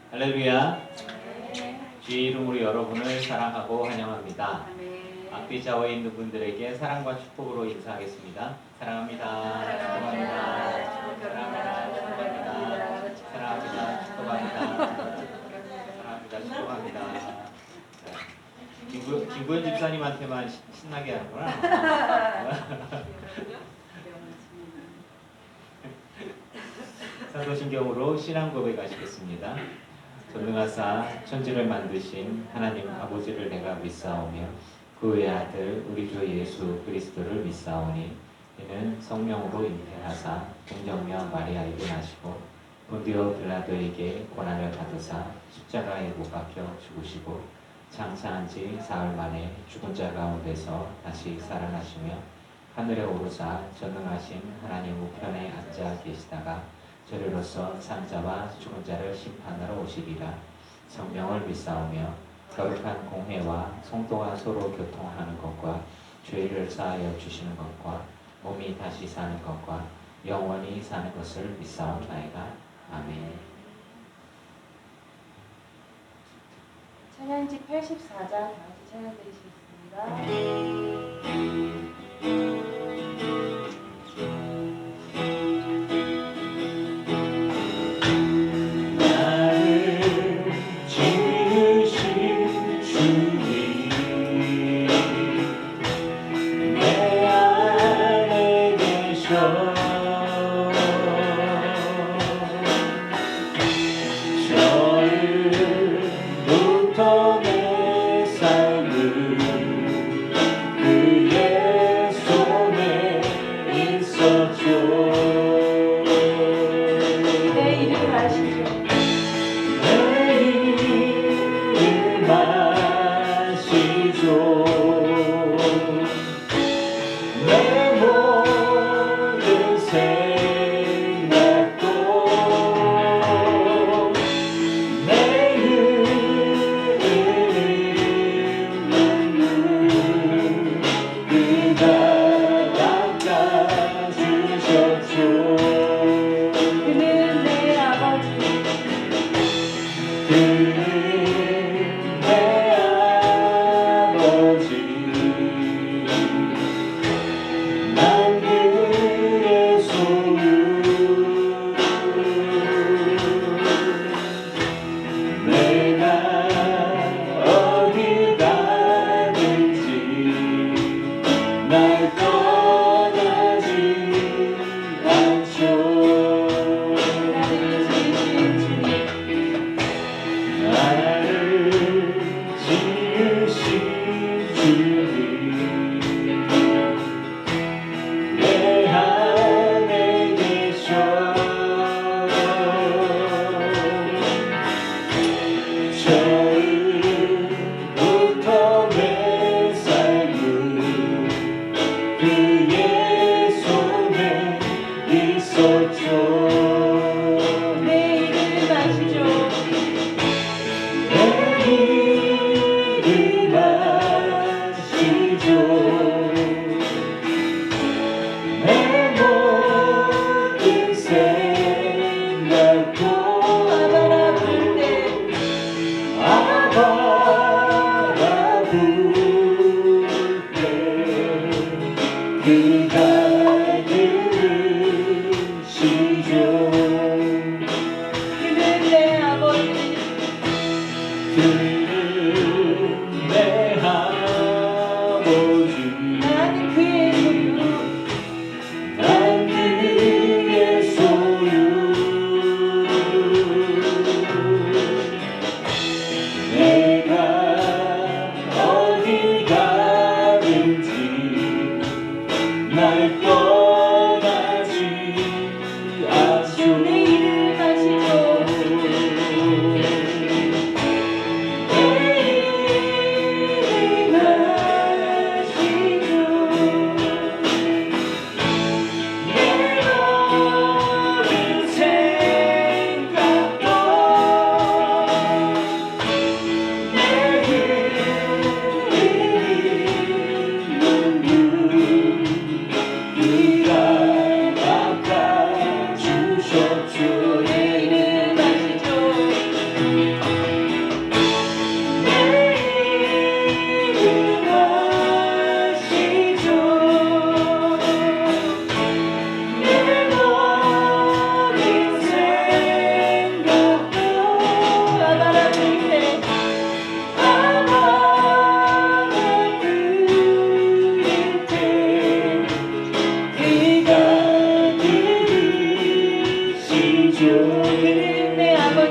할렐루야. 주의 이름으로 여러분을 사랑하고 환영합니다. 앞뒤 좌우에 있는 분들에게 사랑과 축복으로 인사하겠습니다. 사랑합니다. 축복합니다. 사랑합니다. 축복합니다. 사랑합니다. 축복합니다. 사랑합니다. 축복합니다. 김구현 집사님한테만 신나게 하는구나. 사도신경으로 신앙 고백하시겠습니다. 전능하사 천지를 만드신 하나님 아버지를 내가 믿사오며 그의 아들 우리 주 예수 그리스도를 믿사오니 이는 성령으로 잉태하사 동정녀 마리아에게 나시고 본디오 빌라도에게 고난을 받으사 십자가에 못 박혀 죽으시고 장사한 지 사흘 만에 죽은 자 가운데서 다시 살아나시며 하늘에 오르사 전능하신 하나님 우편에 앉아 계시다가 저리로서 산자와 죽은 자를 심판하러 오시리라. 성령을 믿사오며 거룩한 공회와 성도가 서로 교통하는 것과 죄를 사하여 주시는 것과 몸이 다시 사는 것과 영원히 사는 것을 믿사옵나이다. 아멘. 찬양지 84장 다 같이 찬양 드리시겠습니다.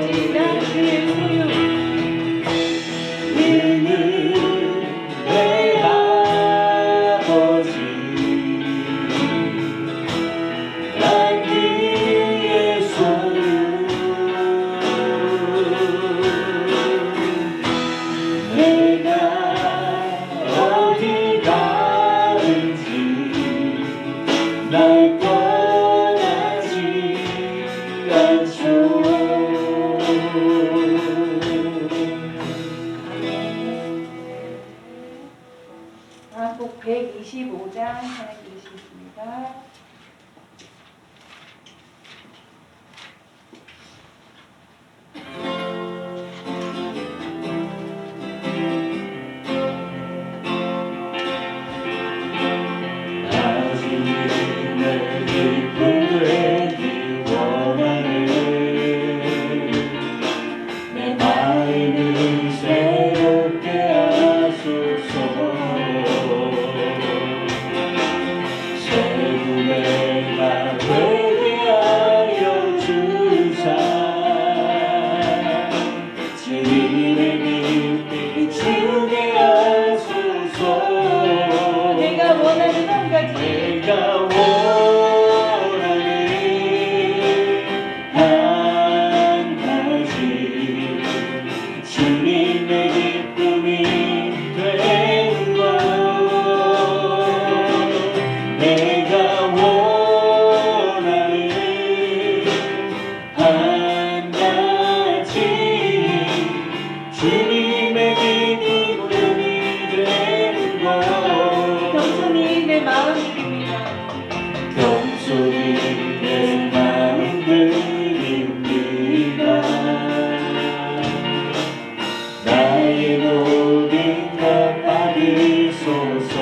오직 난 그의 소유. 내 아버지 난 그의 소유 내가 어디 가든지 날 떠나지 않죠. 곡 125장 찬양 드리시겠습니다. 아직은 내 기쁨 되길 원하네 내 마음을 새롭게 하소서 새 구배가 되게 하여 주사 주님의 빛 비추게 하소서 내가 원하는 한 가지 내가 원하는 한 가지 주님의 기쁨이 되는 것 내가 원하는 한 가지 주님의 기쁨이 되는 것 겸손히 내 마음 드립니다. 겸손히 내 마음 드립니다 나의 모든 것 받으소서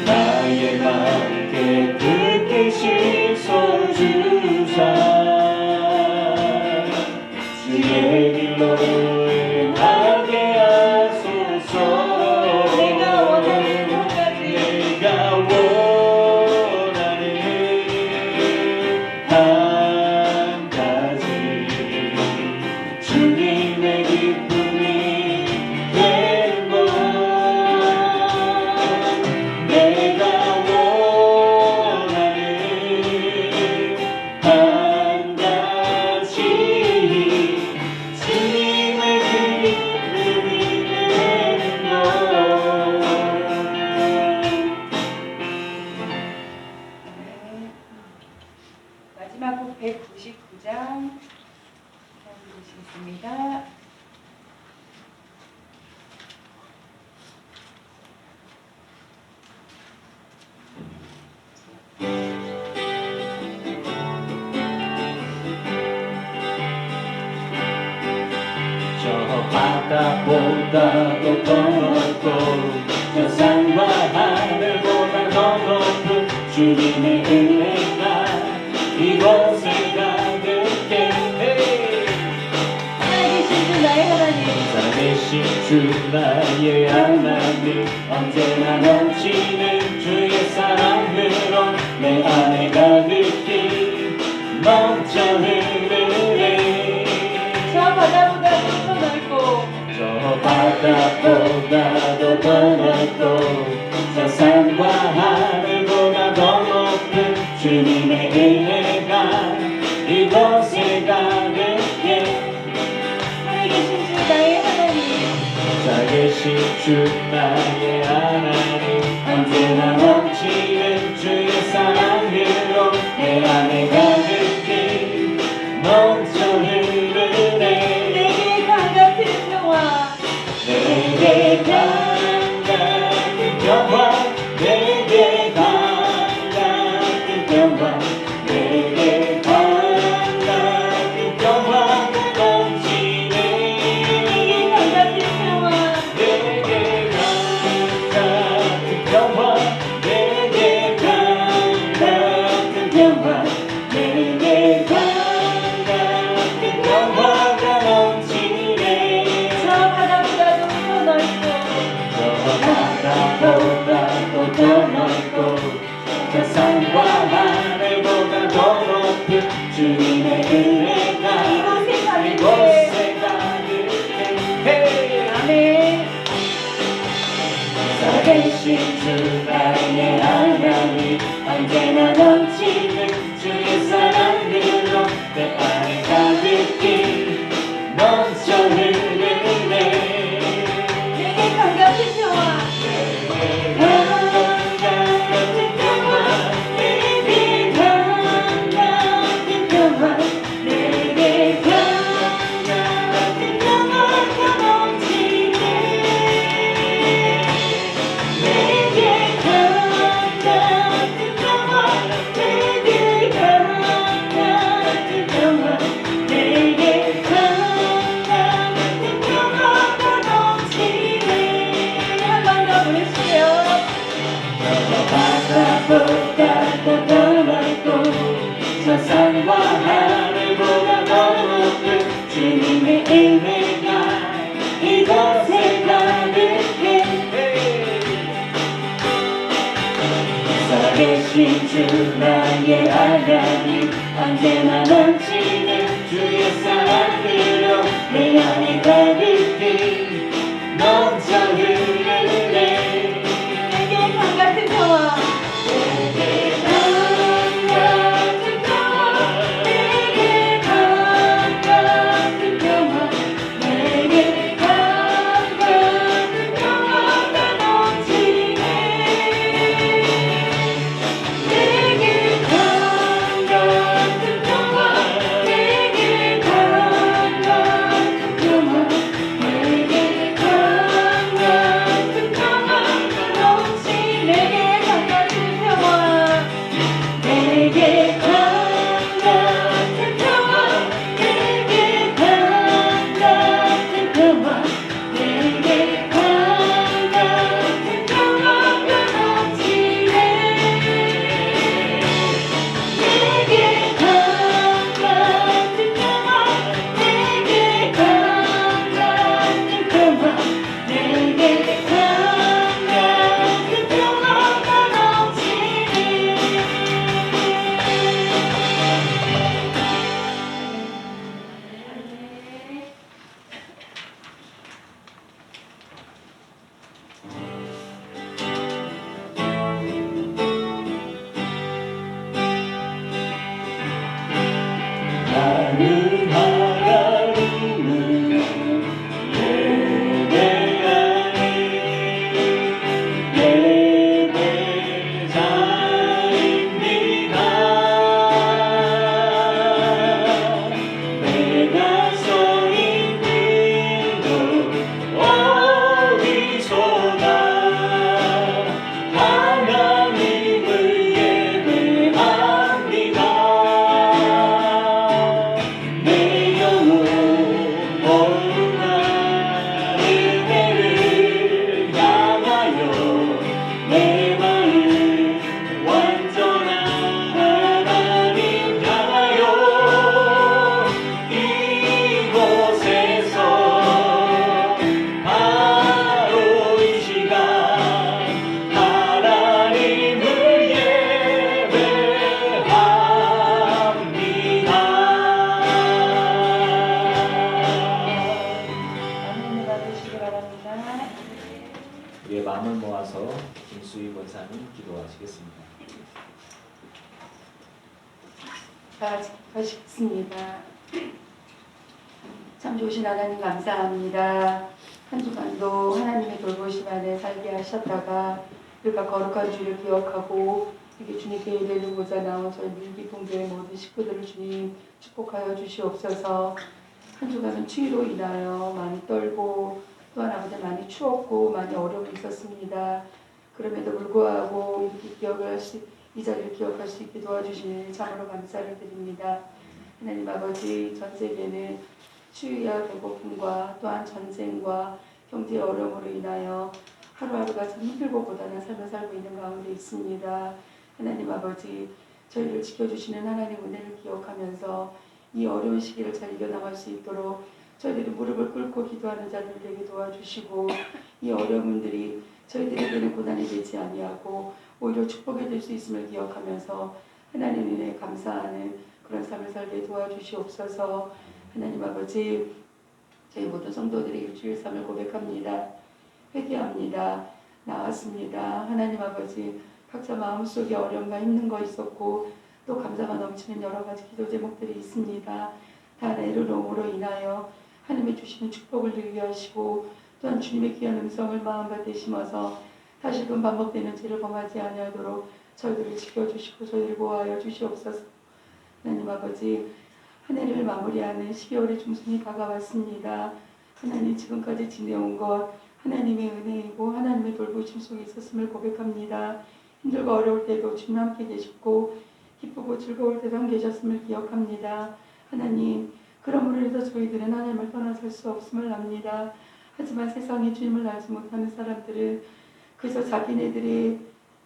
나의 맘 깨끗게 씻어주사 주의 길로 행하게 하소서 내가 원하는 한 가지 내가 원하는 한 가지 주님의 기쁨이 되는 것 내가 원하는 한 가지 주님의 기쁨이 되는 것 마지막 곡 199장 찬양 드리시겠습니다. 저 바다보다도 더 넓고 저 산과 하늘보다 더 높은 주님의 은혜가 이곳에 가득해 살아계신 주 나의 하나님 살아계신 주 나의 하나님 언제나 넘치는 주의 사랑으로 내 안에 가득히 넘쳐 흐르네 저 바다보다 더 넓고 저 바다보다도 더 넓고 저 산과 하늘보다 더 높은 주님의 은혜가 이곳에 가득해 살아계신 주 나의 하나님 살아계신 주 나의 하나님 언제나 넘치는 주의 사랑으로 내 안에 가득히 넘쳐 흐르네 내게 강 같은 평화 내게 강 같은 평화 내게 강 같은 평화 내게 강 같은 평화가 넘치네 내게 강 같은 평화 내게 강 같은 평화 내게 강 같은 평화 내게 강 같은 평화가 넘치네 저 바다보다도 더 넓고 저 바다보다 더 넓고 저 산과 하늘보다 더 높은 높은 주님의 은혜가 이곳에 가득해. 아멘. 살아계신 주 나의 하나님, 언제나 넘치는 주의 사랑으로 내 안에 가득히 넘쳐 흐르네. 내게 강 같은 평화, 강 같은 평화, 내게 강 같은 평화, 내게 강 같은 평화가 넘치네. 내게 강 같은 평화, 내게 강 같은 평화, 내게 강 같은 평화가 넘치네. 한 번 더 부르시죠. 바다보다 더 넓고 저 산과 하늘보다 더 높은 주님의 은혜가 이곳에 가득해. 살아계신 주 나의 하나님, 언제나 넘치는 주의 사랑으로 내 안에 가득히 넘쳐 흐르네. 내게 강 같은 평화, 내게 강 같은 평화, 내게 강 같은 평화, 내게 강 같은 평화가 넘치네. 내게 강 같은 평화, 내게 강 같은 평화, 내게 강 같은 평화가 넘치네. 내게 강 같은 평화, 내게 강 같은 평화, 내게 강 같은 평화, 내게 강 같은 평화가 넘치네. 내게 강 같은 평화, 내게 강 같은 평화, 내게 강 같은 평화가 넘치네. 나는 하나님을 예배하니 예배자입니다. 내가 서 있는 곳 어디서나 하나님을 예배합니다. 내 영혼 온유한 은혜를 향하여 내 마음 완전한 하나님 향하여 이곳에서 바로 이 시간 하나님을 예배합니다. 아멘 받으시기 바랍니다. 우리의 마음을 모아서 김수희 권사님 기도하시겠습니다. 다 같이 하시겠습니다. 참 좋으신 하나님 감사합니다. 한 주간도 하나님의 돌보심 안에 살게 하셨다가 우리가 거룩한 주를 기억하고 이게 주님께 예배드리고자 나온 저희 밀기통교회 모든 식구들을 주님 축복하여 주시옵소서. 한 주간은 추위로 인하여 많이 떨고 또한 아버지 많이 추웠고 많이 어려움이 있었습니다. 그럼에도 불구하고 이 자리를 기억할 수 있게 도와주시니 참으로 감사를 드립니다. 하나님 아버지, 전 세계는 추위와 배고픔과 또한 전쟁과 경제의 어려움으로 인하여 하루하루가 참 힘들고 고단한 삶을 살고 있는 가운데 있습니다. 하나님 아버지, 저희를 지켜주시는 하나님 은혜를 기억하면서 이 어려운 시기를 잘 이겨나갈 수 있도록 저희들이 무릎을 꿇고 기도하는 자들을 되게 도와주시고 이 어려움들이 저희들에게는 고난이 되지 아니하고 오히려 축복이 될 수 있음을 기억하면서 하나님 은혜에 감사하는 그런 삶을 살게 도와주시옵소서. 하나님 아버지, 저희 모든 성도들이 일주일 삶을 고백합니다. 회개합니다. 나왔습니다. 하나님 아버지, 각자 마음속에 어려움과 힘든 거 있었고 또 감사가 넘치는 여러 가지 기도 제목들이 있습니다. 다 내려놓음으로 인하여 하나님의 주시는 축복을 누리게 하시고 또한 주님의 귀한 음성을 마음밭에 심어서 다시금 반복되는 죄를 범하지 아니하도록 저희들을 지켜주시고 저희를 보호하여 주시옵소서. 하나님 아버지, 한 해를 마무리하는 12월의 중순이 다가왔습니다. 하나님 지금까지 지내온 것 하나님의 은혜이고 하나님의 돌보심 속에 있었음을 고백합니다. 힘들고 어려울 때도 주님 함께 계셨고 기쁘고 즐거울 때도 함께 계셨음을 기억합니다. 하나님, 그러므로 해서 저희들은 하나님을 떠나 살 수 없음을 압니다. 하지만 세상에 주님을 알지 못하는 사람들은 그저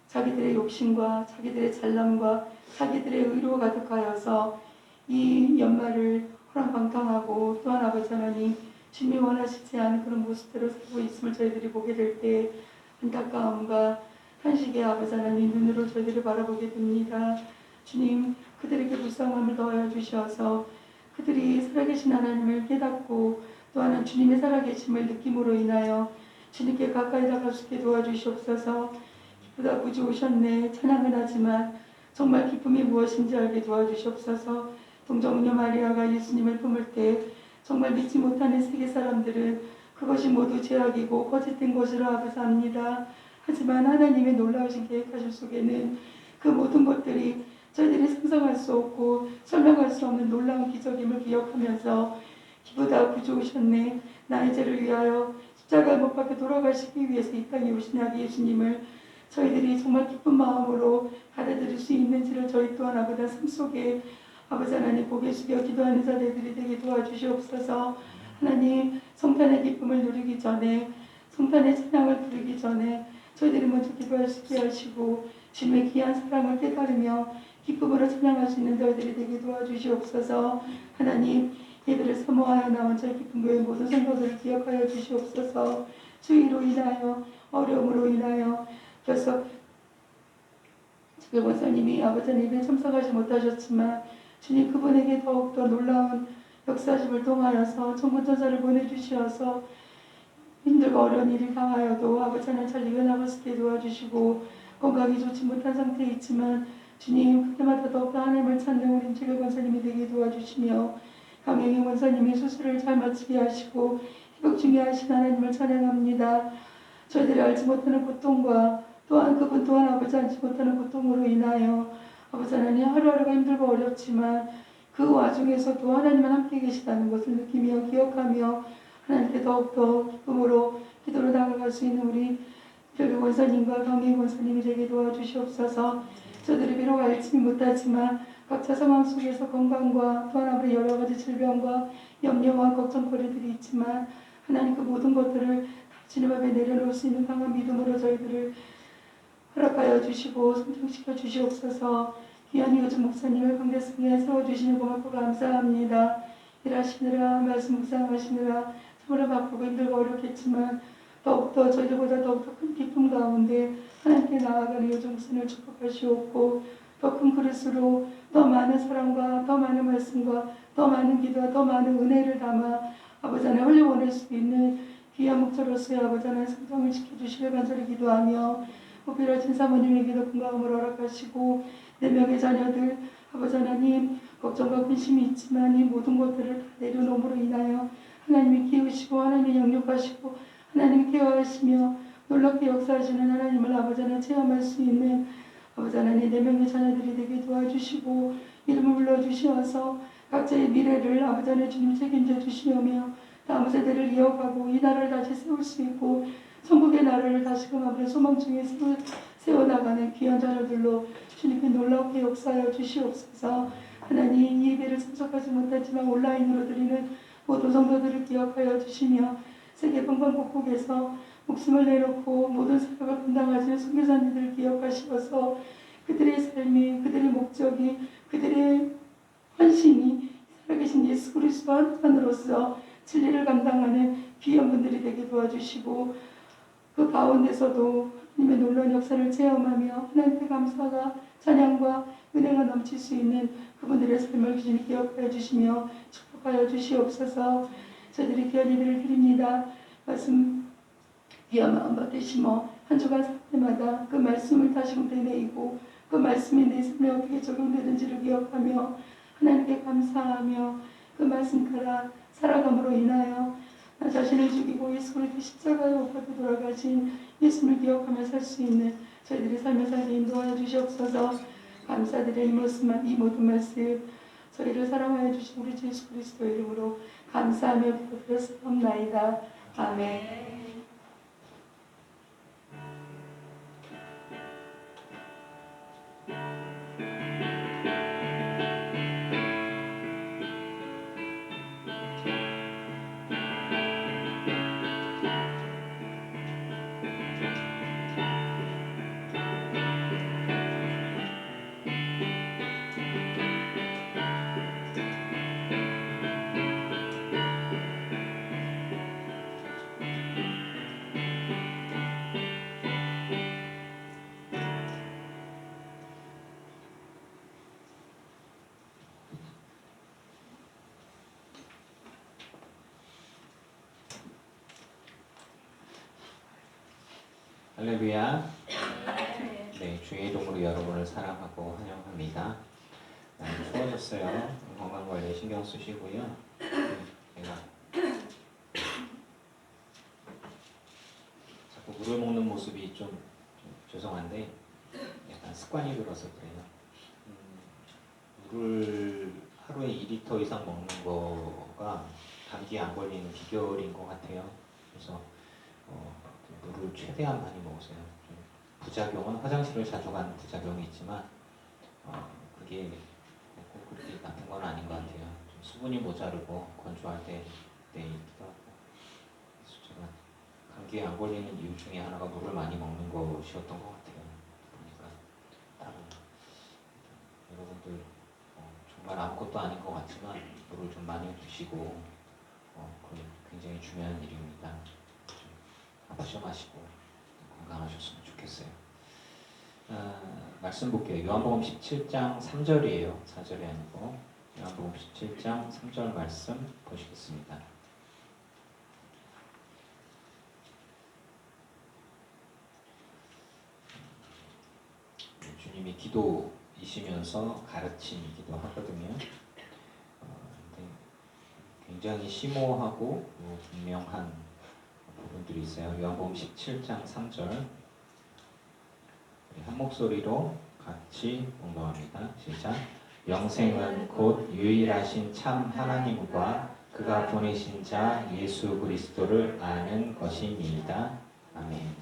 자기들의 욕심과 자기들의 잘남과 자기들의 의로 가득하여서 이 연말을 호랑방탕하고 또한 아버지 하나님 주님이 원하시지 않은 그런 모습대로 살고 있음을 저희들이 보게 될 때 안타까움과 탄식의 아버지 하나님 눈으로 저희들을 바라보게 됩니다. 주님, 그들에게 불쌍함을 더하여 주셔서 그들이 살아계신 하나님을 깨닫고 또한 주님의 살아계심을 느낌으로 인하여 주님께 가까이 다가갈 수 있게 도와주시옵소서. 기쁘다 구주 오셨네 찬양은 하지만 정말 기쁨이 무엇인지 알게 도와주시옵소서. 동정녀 마리아가 예수님을 품을 때 정말 믿지 못하는 세계 사람들은 그것이 모두 죄악이고 거짓된 것이라 아버지 압니다. 하지만 하나님의 놀라우신 계획하실 속에는 그 모든 것들이 저희들이 상상할 수 없고 설명할 수 없는 놀라운 기적임을 기억하면서 기쁘다 구주 오셨네 나의 죄를 위하여 십자가 못 박혀 돌아가시기 위해서 이 땅에 오신 아기 예수님을 저희들이 정말 기쁜 마음으로 받아들일 수 있는지를 저희 또한 아버지 삶 속에 아버지 하나님 고개 숙여 기도하는 자들이 되게 도와주시옵소서. 하나님, 성탄의 기쁨을 누리기 전에 성탄의 찬양을 부르기 전에 저희들이 먼저 기도할 수 있게 하시고 주님의 귀한 사랑을 깨달으며 기쁨으로 찬양할 수 있는 저희들이 되게 도와주시옵소서. 하나님, 예배를 사모하여 나온 저희 기쁨 교회 모든 성도들을 기억하여 주시옵소서. 주의로 인하여 어려움으로 인하여 그래서 지금 원사님이 아버지 예배에 참석하지 못하셨지만 주님 그분에게 더욱더 놀라운 역사심을 통하여서 천군천사를 보내주시어서 힘들고 어려운 일을 당하여도 아버지 하나님 잘 이겨나갈 수 있게 도와주시고 건강이 좋지 못한 상태에 있지만 주님 그때마다 더욱더 하나님을 찾는 우리 임채길 원사님이 되게 도와주시며 강영희 원사님이 수술을 잘 마치게 하시고 회복 중에 하신 하나님을 찬양합니다. 저희들이 알지 못하는 고통과 또한 그분 또한 아버지 알지 못하는 고통으로 인하여 아버지 하나님 하루하루가 힘들고 어렵지만 그 와중에서도 하나님은 함께 계시다는 것을 느끼며 기억하며 하나님께 더욱더 기쁨으로 기도로 나아갈 수 있는 우리 별교 원사님과 강희 원사님이 되게 도와주시옵소서. 저들이 비록 알지 못하지만 각자 상황 속에서 건강과 또한 아무리 여러 가지 질병과 염려와 걱정거리들이 있지만 하나님 그 모든 것들을 주님 앞에 내려놓을 수 있는 강한 믿음으로 저희들을 허락하여 주시고 성장시켜 주시옵소서. 귀한 요즘 목사님을 강대성에 세워주시니 고맙고 감사합니다. 일하시느라 말씀 묵상하시느라 참으로 바쁘고 힘들고 어렵겠지만 더욱더 저희들보다 더욱더 큰 기쁨 가운데 하나님께 나아가는 요즘 목사님을 축복하시옵고 더 큰 그릇으로 더 많은 사랑과 더 많은 말씀과 더 많은 기도와 더 많은 은혜를 담아 아버지 하나님 흘려보낼 수 있는 귀한 목자로서의 아버지 하나님 성장을 지켜주시길 간절히 기도하며 호필하신 사모님에게도 건강함을 허락하시고 4명의 자녀들 아버지 하나님 걱정과 근심이 있지만 이 모든 것들을 다 내려놓음으로 인하여 하나님이 키우시고 하나님이 영육하시고 하나님이 케어하시며 놀랍게 역사하시는 하나님을 아버지 하나님 체험할 수 있는 아버지 하나님 4명의 자녀들이 되게 도와주시고 이름을 불러주시어서 각자의 미래를 아버지 하나님 주님 책임져 주시며 다음 세대를 이어가고 이 나라를 다시 세울 수 있고 천국의 나라를 다시금 아버지 소망 중에 세워나가는 귀한 자녀들로 주님께 놀랍게 역사하여 주시옵소서. 하나님 이 예배를 참석하지 못하지만 온라인으로 드리는 모든 성도들을 기억하여 주시며 세계 방방곡곡에서 목숨을 내놓고 모든 사역을 감당하시는 선교사님들을 기억하시어서 그들의 삶이 그들의 목적이 그들의 헌신이 살아계신 예수 그리스도 한으로서 진리를 감당하는 귀한 분들이 되게 도와주시고 그 가운데서도 하나님의 놀라운 역사를 체험하며 하나님께 감사가 찬양과 은혜가 넘칠 수 있는 그분들의 삶을 주님 기억하여 주시며 축복하여 주시옵소서. 저희들이 귀한 예배를 드립니다. 말씀 귀한 마음 받으시며 한 주간 살 때마다 그 말씀을 다시금 되뇌이고 그 말씀이 내 삶에 어떻게 적용되는지를 기억하며 하나님께 감사하며 그 말씀 따라 살아감으로 인하여 나 자신을 죽이고 예수 그리스도 십자가에 못 박혀 돌아가신 예수를 기억하며 살 수 있는 저희들의 삶의 삶에 인도하여 주시옵소서. 감사드리는 이 모든 말씀 저희를 사랑하여 주신 우리 주 예수 그리스도의 이름으로 감사하며 기도드렸사옵나이다. 아멘. 할렐루야. 네, 주의 이름으로 여러분을 사랑하고 환영합니다. 많이 추워졌어요. 건강관리에 신경 쓰시고요. 제가 자꾸 물을 먹는 모습이 좀 죄송한데 약간 습관이 들어서 그래요. 물을 하루에 2리터 이상 먹는 거가 감기에 안 걸리는 비결인 것 같아요. 그래서 물을 최대한 많이 먹으세요. 부작용은 화장실을 자주 가는 부작용이 있지만 그게 꼭 그렇게 나쁜 건 아닌 것 같아요. 좀 수분이 모자르고 건조할 때 있기도 하고. 그래서 제가 감기에 안 걸리는 이유 중에 하나가 물을 많이 먹는 것이었던 것 같아요. 보니까 다른 여러분들 정말 아무것도 아닌 것 같지만 물을 좀 많이 드시고 그게 굉장히 중요한 일입니다. 아프지 마시고 건강하셨으면 좋겠어요. 말씀 볼게요. 요한복음 17장 3절이에요. 4절이 아니고 요한복음 17장 3절 말씀 보시겠습니다. 주님이 기도이시면서 가르침이기도 하거든요. 굉장히 심오하고 분명한 부분들이 있어요. 요한복음 17장 3절 한 목소리로 같이 공부합니다. 시작. 영생은 곧 유일하신 참 하나님과 그가 보내신 자 예수 그리스도를 아는 것입니다. 아멘.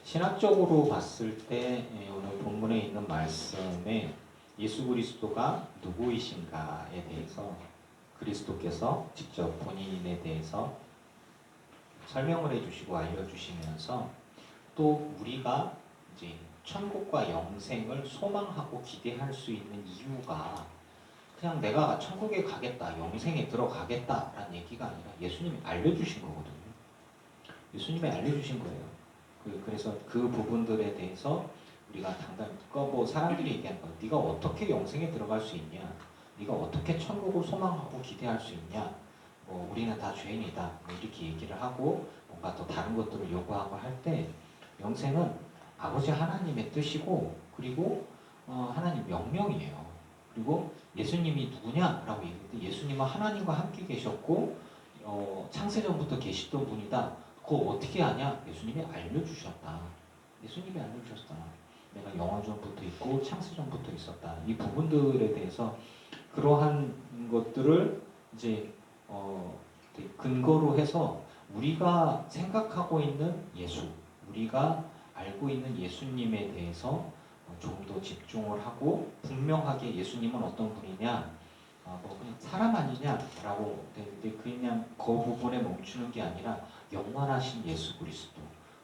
신학적으로 봤을 때 오늘 본문에 있는 말씀에 예수 그리스도가 누구이신가에 대해서 그리스도께서 직접 본인에 대해서 설명을 해주시고 알려주시면서 또 우리가 이제 천국과 영생을 소망하고 기대할 수 있는 이유가 그냥 내가 천국에 가겠다, 영생에 들어가겠다라는 얘기가 아니라 예수님이 알려주신 거거든요. 예수님이 알려주신 거예요. 그래서 그 부분들에 대해서 우리가 당당히 사람들이 얘기하는 거예요. 네가 어떻게 영생에 들어갈 수 있냐? 네가 어떻게 천국을 소망하고 기대할 수 있냐? 우리는 다 죄인이다. 이렇게 얘기를 하고 뭔가 또 다른 것들을 요구하고 할 때 영생은 아버지 하나님의 뜻이고 그리고 하나님 명령이에요. 그리고 예수님이 누구냐라고 얘기할 때 예수님은 하나님과 함께 계셨고 창세전부터 계시던 분이다. 그거 어떻게 아냐? 예수님이 알려주셨다. 예수님이 알려주셨다. 내가 영원전부터 있고 창세전부터 있었다. 이 부분들에 대해서 그러한 것들을 이제 근거로 해서 우리가 생각하고 있는 예수, 우리가 알고 있는 예수님에 대해서 좀 더 집중을 하고 분명하게 예수님은 어떤 분이냐, 그냥 사람 아니냐라고 되는데 그냥 그 부분에 멈추는 게 아니라 영원하신 예수 그리스도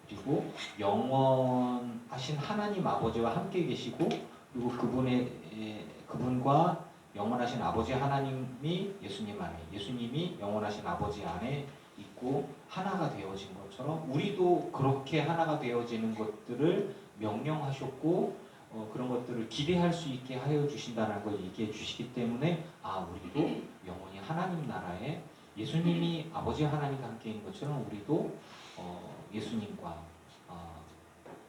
그리고 영원하신 하나님 아버지와 함께 계시고 그리고 그분과 영원하신 아버지 하나님이 예수님 안에, 예수님이 영원하신 아버지 안에 있고 하나가 되어진 것처럼 우리도 그렇게 하나가 되어지는 것들을 명령하셨고 그런 것들을 기대할 수 있게 하여 주신다는 걸 얘기해 주시기 때문에 우리도 영원히 하나님 나라에 예수님이 아버지 하나님과 함께 있는 것처럼 우리도 예수님과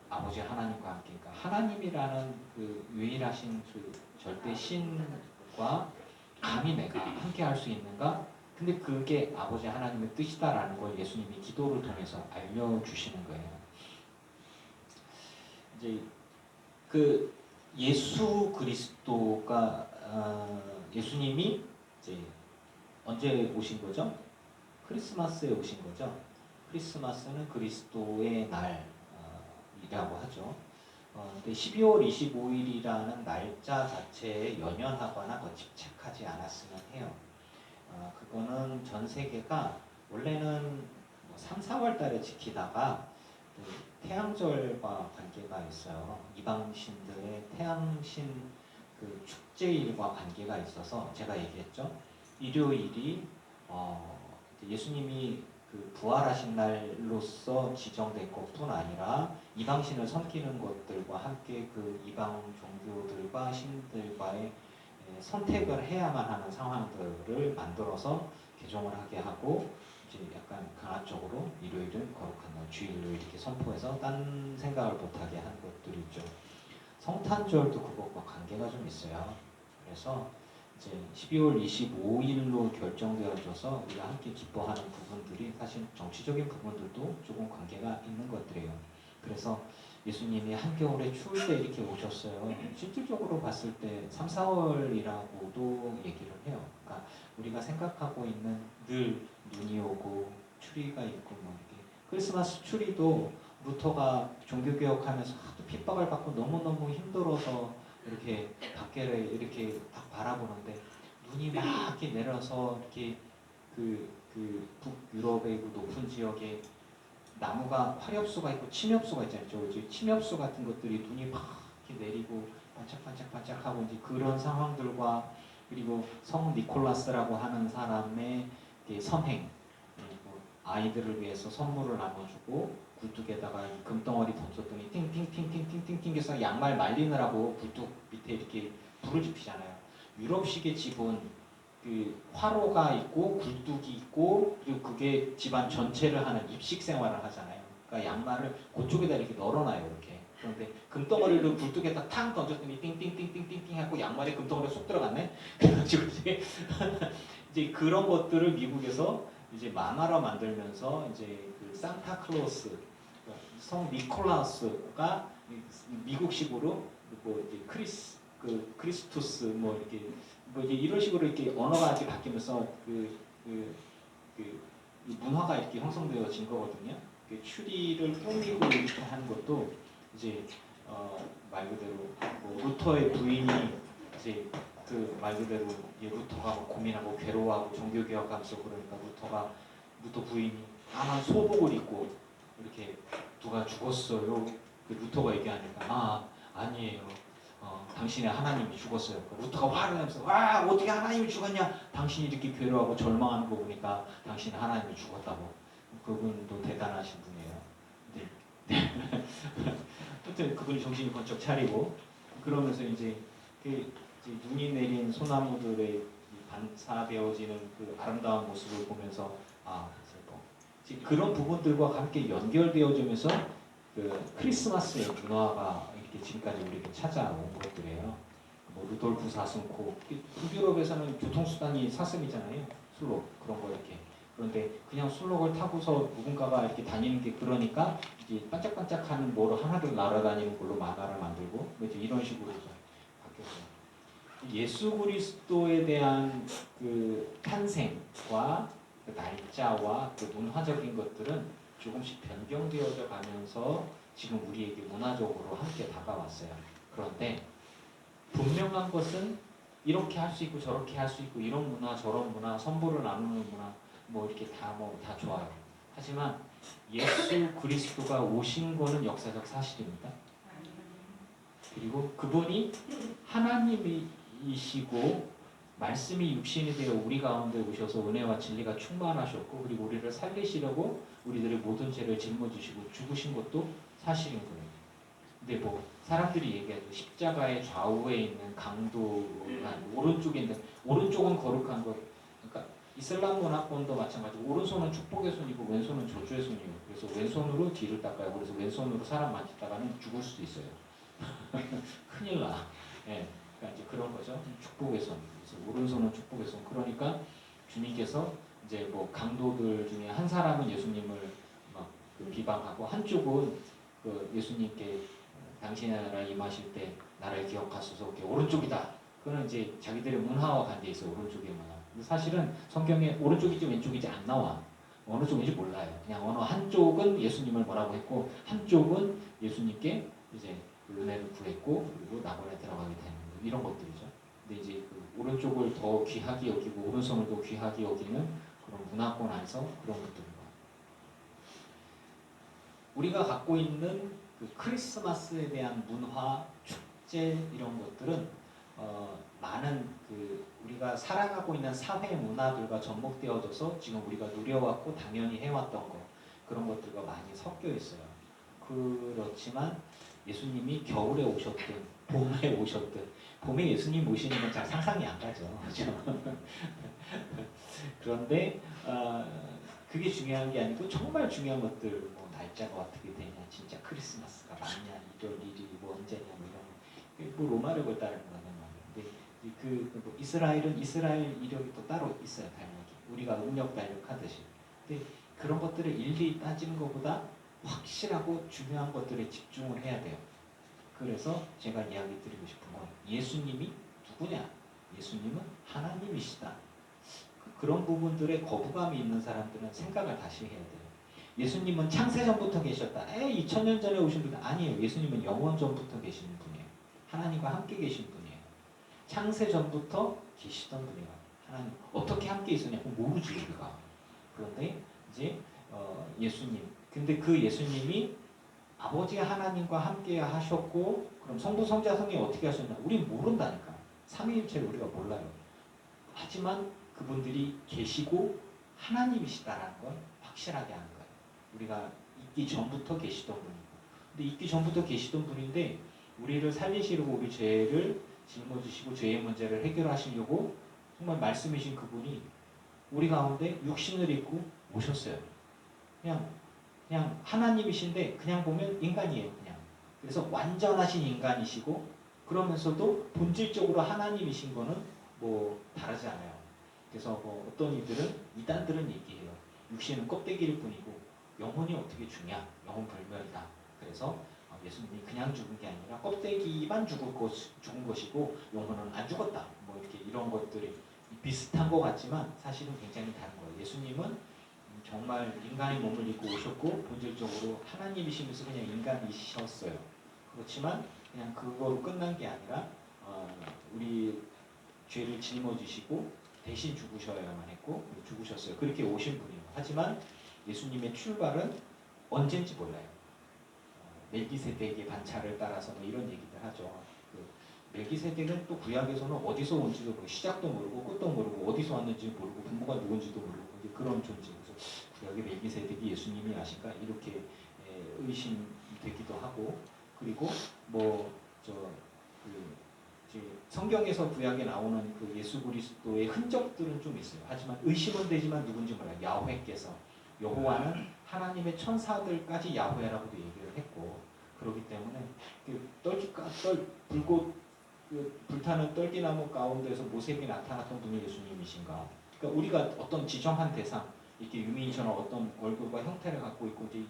아버지 하나님과 함께, 그러니까 하나님이라는 그 유일하신 그 절대 신과 감히 내가 함께 할 수 있는가? 근데 그게 아버지 하나님의 뜻이다라는 걸 예수님이 기도를 통해서 알려주시는 거예요. 이제 그 예수 그리스도가 예수님이 이제 언제 오신 거죠? 크리스마스에 오신 거죠. 크리스마스는 그리스도의 날이라고 하죠. 근데 12월 25일이라는 날짜 자체에 연연하거나 더 집착하지 않았으면 해요. 그거는 전 세계가 원래는 3, 4월 달에 지키다가 태양절과 관계가 있어요. 이방신들의 태양신 그 축제일과 관계가 있어서 제가 얘기했죠. 일요일이 예수님이 그 부활하신 날로서 지정된 것뿐 아니라 이방신을 섬기는 것들과 함께 그 이방 종교들과 신들과의 선택을 해야만 하는 상황들을 만들어서 개종을 하게 하고 이제 약간 강압적으로 일요일은 거룩한 날, 주일로 이렇게 선포해서 딴 생각을 못하게 한 것들이 있죠. 성탄절도 그것과 관계가 좀 있어요. 그래서 이제 12월 25일로 결정되어져서 우리가 함께 기뻐하는 부분들이 사실 정치적인 부분들도 조금 관계가 있는 것들이에요. 그래서 예수님이 한겨울에 추울 때 이렇게 오셨어요. 실질적으로 봤을 때 3, 4월이라고도 얘기를 해요. 그러니까 우리가 생각하고 있는 늘 눈이 오고 추리가 있고 뭐 이렇게 크리스마스 추리도 루터가 종교개혁하면서 하도 핍박을 받고 너무너무 힘들어서 이렇게 밖에를 이렇게 딱 바라보는데 눈이 막 이렇게 내려서 이렇게 그 북유럽의 그 높은 지역에 나무가 화렵수가 있고 침엽수가 있잖아요. 저 침엽수 같은 것들이 눈이 막 이렇게 내리고 반짝반짝반짝하고 이제 그런 상황들과 그리고 성 니콜라스라고 하는 사람의 선행, 그리고 아이들을 위해서 선물을 나눠주고 굴뚝에다가 금덩어리 던졌더니 팅팅팅팅팅팅팅 해서 양말 말리느라고 굴뚝 밑에 이렇게 불을 지피잖아요. 유럽식의 집은 그 화로가 있고 굴뚝이 있고 그리고 그게 집안 전체를 하는 입식 생활을 하잖아요. 그러니까 양말을 그쪽에다 이렇게 널어놔요. 이렇게. 그런데 금덩어리를 굴뚝에다 탕 던졌더니 띵띵띵띵띵띵 하고 양말이 금덩어리에 쏙 들어갔네. 그래가지고 이제 그런 것들을 미국에서 이제 만화로 만들면서 이제 그 산타클로스, 성 니콜라스가 미국식으로 뭐 이제 크리스투스 뭐 이렇게 뭐 이제 이런 식으로 이렇게 언어가 이렇게 바뀌면서 문화가 이렇게 형성되어진 거거든요. 그 추리를 꾸미고 이렇게 하는 것도 이제 말 그대로 뭐 루터의 부인이 이제 그 말 그대로 루터가 고민하고 괴로워하고 종교개혁하면서 그러니까 루터 부인이 까만 소복을 입고 이렇게 누가 죽었어요. 그 루터가 얘기하니까 아니에요. 당신의 하나님이 죽었어요. 루터가 화를 내면서 와 어떻게 하나님이 죽었냐? 당신이 이렇게 괴로워하고 절망하는 거 보니까 당신의 하나님이 죽었다고. 그분도 대단하신 분이에요. 네. 하여튼 그분이 정신이 번쩍 차리고 그러면서 이제 눈이 내린 소나무들의 반사되어지는 그 아름다운 모습을 보면서 그런 부분들과 함께 연결되어지면서 그 크리스마스의 문화가 이렇게 지금까지 우리에게 찾아온 것들이에요. 뭐 루돌프 사슴코, 북유럽에서는 교통수단이 사슴이잖아요. 술록 그런 거 이렇게. 그런데 그냥 술록을 타고서 누군가가 이렇게 다니는 게 그러니까 이제 반짝반짝하는 뭐로 하나를 날아다니는 걸로 만화를 만들고 이제 이런 식으로 바뀌었어요. 예수 그리스도에 대한 그 탄생과 그 날짜와 그 문화적인 것들은 조금씩 변경되어져 가면서 지금 우리에게 문화적으로 함께 다가왔어요. 그런데 분명한 것은 이렇게 할 수 있고 저렇게 할 수 있고 이런 문화 저런 문화 선물을 나누는 문화 뭐 이렇게 다 좋아요. 하지만 예수 그리스도가 오신 거는 역사적 사실입니다. 그리고 그분이 하나님이시고 말씀이 육신이 되어 우리 가운데 오셔서 은혜와 진리가 충만하셨고 그리고 우리를 살리시려고 우리들의 모든 죄를 짊어지시고 죽으신 것도 사실인 거예요. 근데 뭐 사람들이 얘기하죠. 십자가의 좌우에 있는 강도가 오른쪽에 있는 오른쪽은 거룩한 것. 그러니까 이슬람 문화권도 마찬가지고 오른손은 축복의 손이고 왼손은 저주의 손이에요. 그래서 왼손으로 뒤를 닦아요. 그래서 왼손으로 사람 만지다가는 죽을 수도 있어요. 큰일 나. 예. 그러니까 이제 그런 거죠. 축복의 손. 그래서 오른손은 축복의 손. 그러니까 주님께서 이제 뭐 강도들 중에 한 사람은 예수님을 막 비방하고 한쪽은 그 예수님께 당신의 나라 임하실 때 나를 기억하소서. 오른쪽이다. 그거는 이제 자기들의 문화와 관계에 있어. 오른쪽의 문화. 근데 사실은 성경에 오른쪽이지 왼쪽이지 안 나와. 어느 쪽인지 몰라요. 그냥 어느 한쪽은 예수님을 뭐라고 했고 한쪽은 예수님께 이제 그 은혜를 구했고 그리고 낙원에 들어가게 되는 이런 것들이죠. 근데 이제 그 오른쪽을 더 귀하게 여기고 오른손을 더 귀하게 여기는 그런 문화권 안에서 그런 것들입니다. 우리가 갖고 있는 그 크리스마스에 대한 문화, 축제 이런 것들은 많은 그 우리가 살아가고 있는 사회 문화들과 접목되어져서 지금 우리가 누려왔고 당연히 해왔던 것 그런 것들과 많이 섞여 있어요. 그렇지만 예수님이 겨울에 오셨든 봄에 오셨든 봄에 예수님 오시는 건 잘 상상이 안 가죠. 그렇죠? 그런데 그게 중요한 게 아니고 정말 중요한 것들 뭐 날짜가 어떻게 되냐 진짜 크리스마스가 맞냐 1월 1일이 뭐 언제냐 뭐 이런 뭐 로마력을 따르는 거는 말이에요. 근데 뭐 이스라엘은 이스라엘 이력이 또 따로 있어요. 달력이 우리가 음력 달력 하듯이. 근데 그런 것들을 일일이 따지는 것보다 확실하고 중요한 것들에 집중을 해야 돼요. 그래서 제가 이야기 드리고 싶은 건 예수님이 누구냐? 예수님은 하나님이시다. 그런 부분들에 거부감이 있는 사람들은 생각을 다시 해야 돼요. 예수님은 창세전부터 계셨다. 2000년 전에 오신 분 아니에요. 예수님은 영원전부터 계시는 분이에요. 하나님과 함께 계신 분이에요. 창세전부터 계시던 분이에요. 하나님 어떻게 함께 있었냐? 모르지 우리가. 그런데 이제 예수님. 근데 그 예수님이 아버지 하나님과 함께 하셨고 그럼 성부 성자 성령 어떻게 하셨나? 우린 모른다니까. 삼위일체를 우리가 몰라요. 하지만 그분들이 계시고 하나님이시다라는 걸 확실하게 하는 거예요. 우리가 있기 전부터 계시던 분이고. 근데 있기 전부터 계시던 분인데 우리를 살리시려고 우리 죄를 짊어지시고 죄의 문제를 해결하시려고 정말 말씀이신 그분이 우리 가운데 육신을 입고 오셨어요. 그냥 하나님이신데 그냥 보면 인간이에요. 그냥. 그래서 완전하신 인간이시고 그러면서도 본질적으로 하나님이신 거는 뭐 다르지 않아요. 그래서 뭐 어떤 이단들은 얘기해요. 육신은 껍데기일 뿐이고 영혼이 어떻게 죽냐? 영혼 불멸이다. 그래서 예수님이 그냥 죽은 게 아니라 껍데기만 죽은 것이고 영혼은 안 죽었다. 뭐 이렇게 이런 것들이 비슷한 것 같지만 사실은 굉장히 다른 거예요. 예수님은 정말 인간의 몸을 입고 오셨고 본질적으로 하나님이시면서 그냥 인간이셨어요. 그렇지만 그냥 그거로 끝난 게 아니라 우리 죄를 짊어지시고 대신 죽으셔야만 했고 죽으셨어요. 그렇게 오신 분이에요. 하지만 예수님의 출발은 언젠지 몰라요. 멜기세덱의 반차를 따라서 뭐 이런 얘기들 하죠. 멜기세덱은 또 구약에서는 어디서 온지도 모르고 시작도 모르고 끝도 모르고 어디서 왔는지 모르고 부모가 누군지도 모르고 그런 존재. 그래서 구약의 멜기세덱이 예수님이 아실까 이렇게 의심되기도 하고 그리고 성경에서 구약에 나오는 그 예수 그리스도의 흔적들은 좀 있어요. 하지만 의심은 되지만 누군지 몰라요. 야훼께서 여호와는 하나님의 천사들까지 야훼라고도 얘기를 했고 그렇기 때문에 불타는 떨기나무 가운데서 모세에게 나타났던 분이 예수님이신가? 그러니까 우리가 어떤 지정한 대상, 이렇게 유민이처럼 어떤 얼굴과 형태를 갖고 있고 이제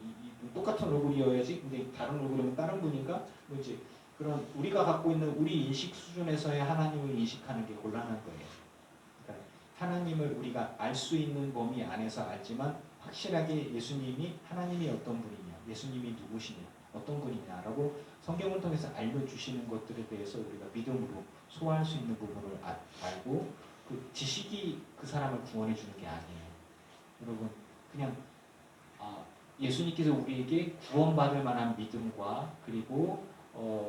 똑같은 얼굴이어야지, 근데 다른 얼굴이면 다른 분인가? 뭐 이제 그런 우리가 갖고 있는 우리 인식 수준에서의 하나님을 인식하는 게 곤란한 거예요. 그러니까 하나님을 우리가 알 수 있는 범위 안에서 알지만 확실하게 예수님이 하나님이 어떤 분이냐, 예수님이 누구시냐, 어떤 분이냐라고 성경을 통해서 알려주시는 것들에 대해서 우리가 믿음으로 소화할 수 있는 부분을 알고 그 지식이 그 사람을 구원해 주는 게 아니에요. 여러분 그냥 예수님께서 우리에게 구원받을 만한 믿음과 그리고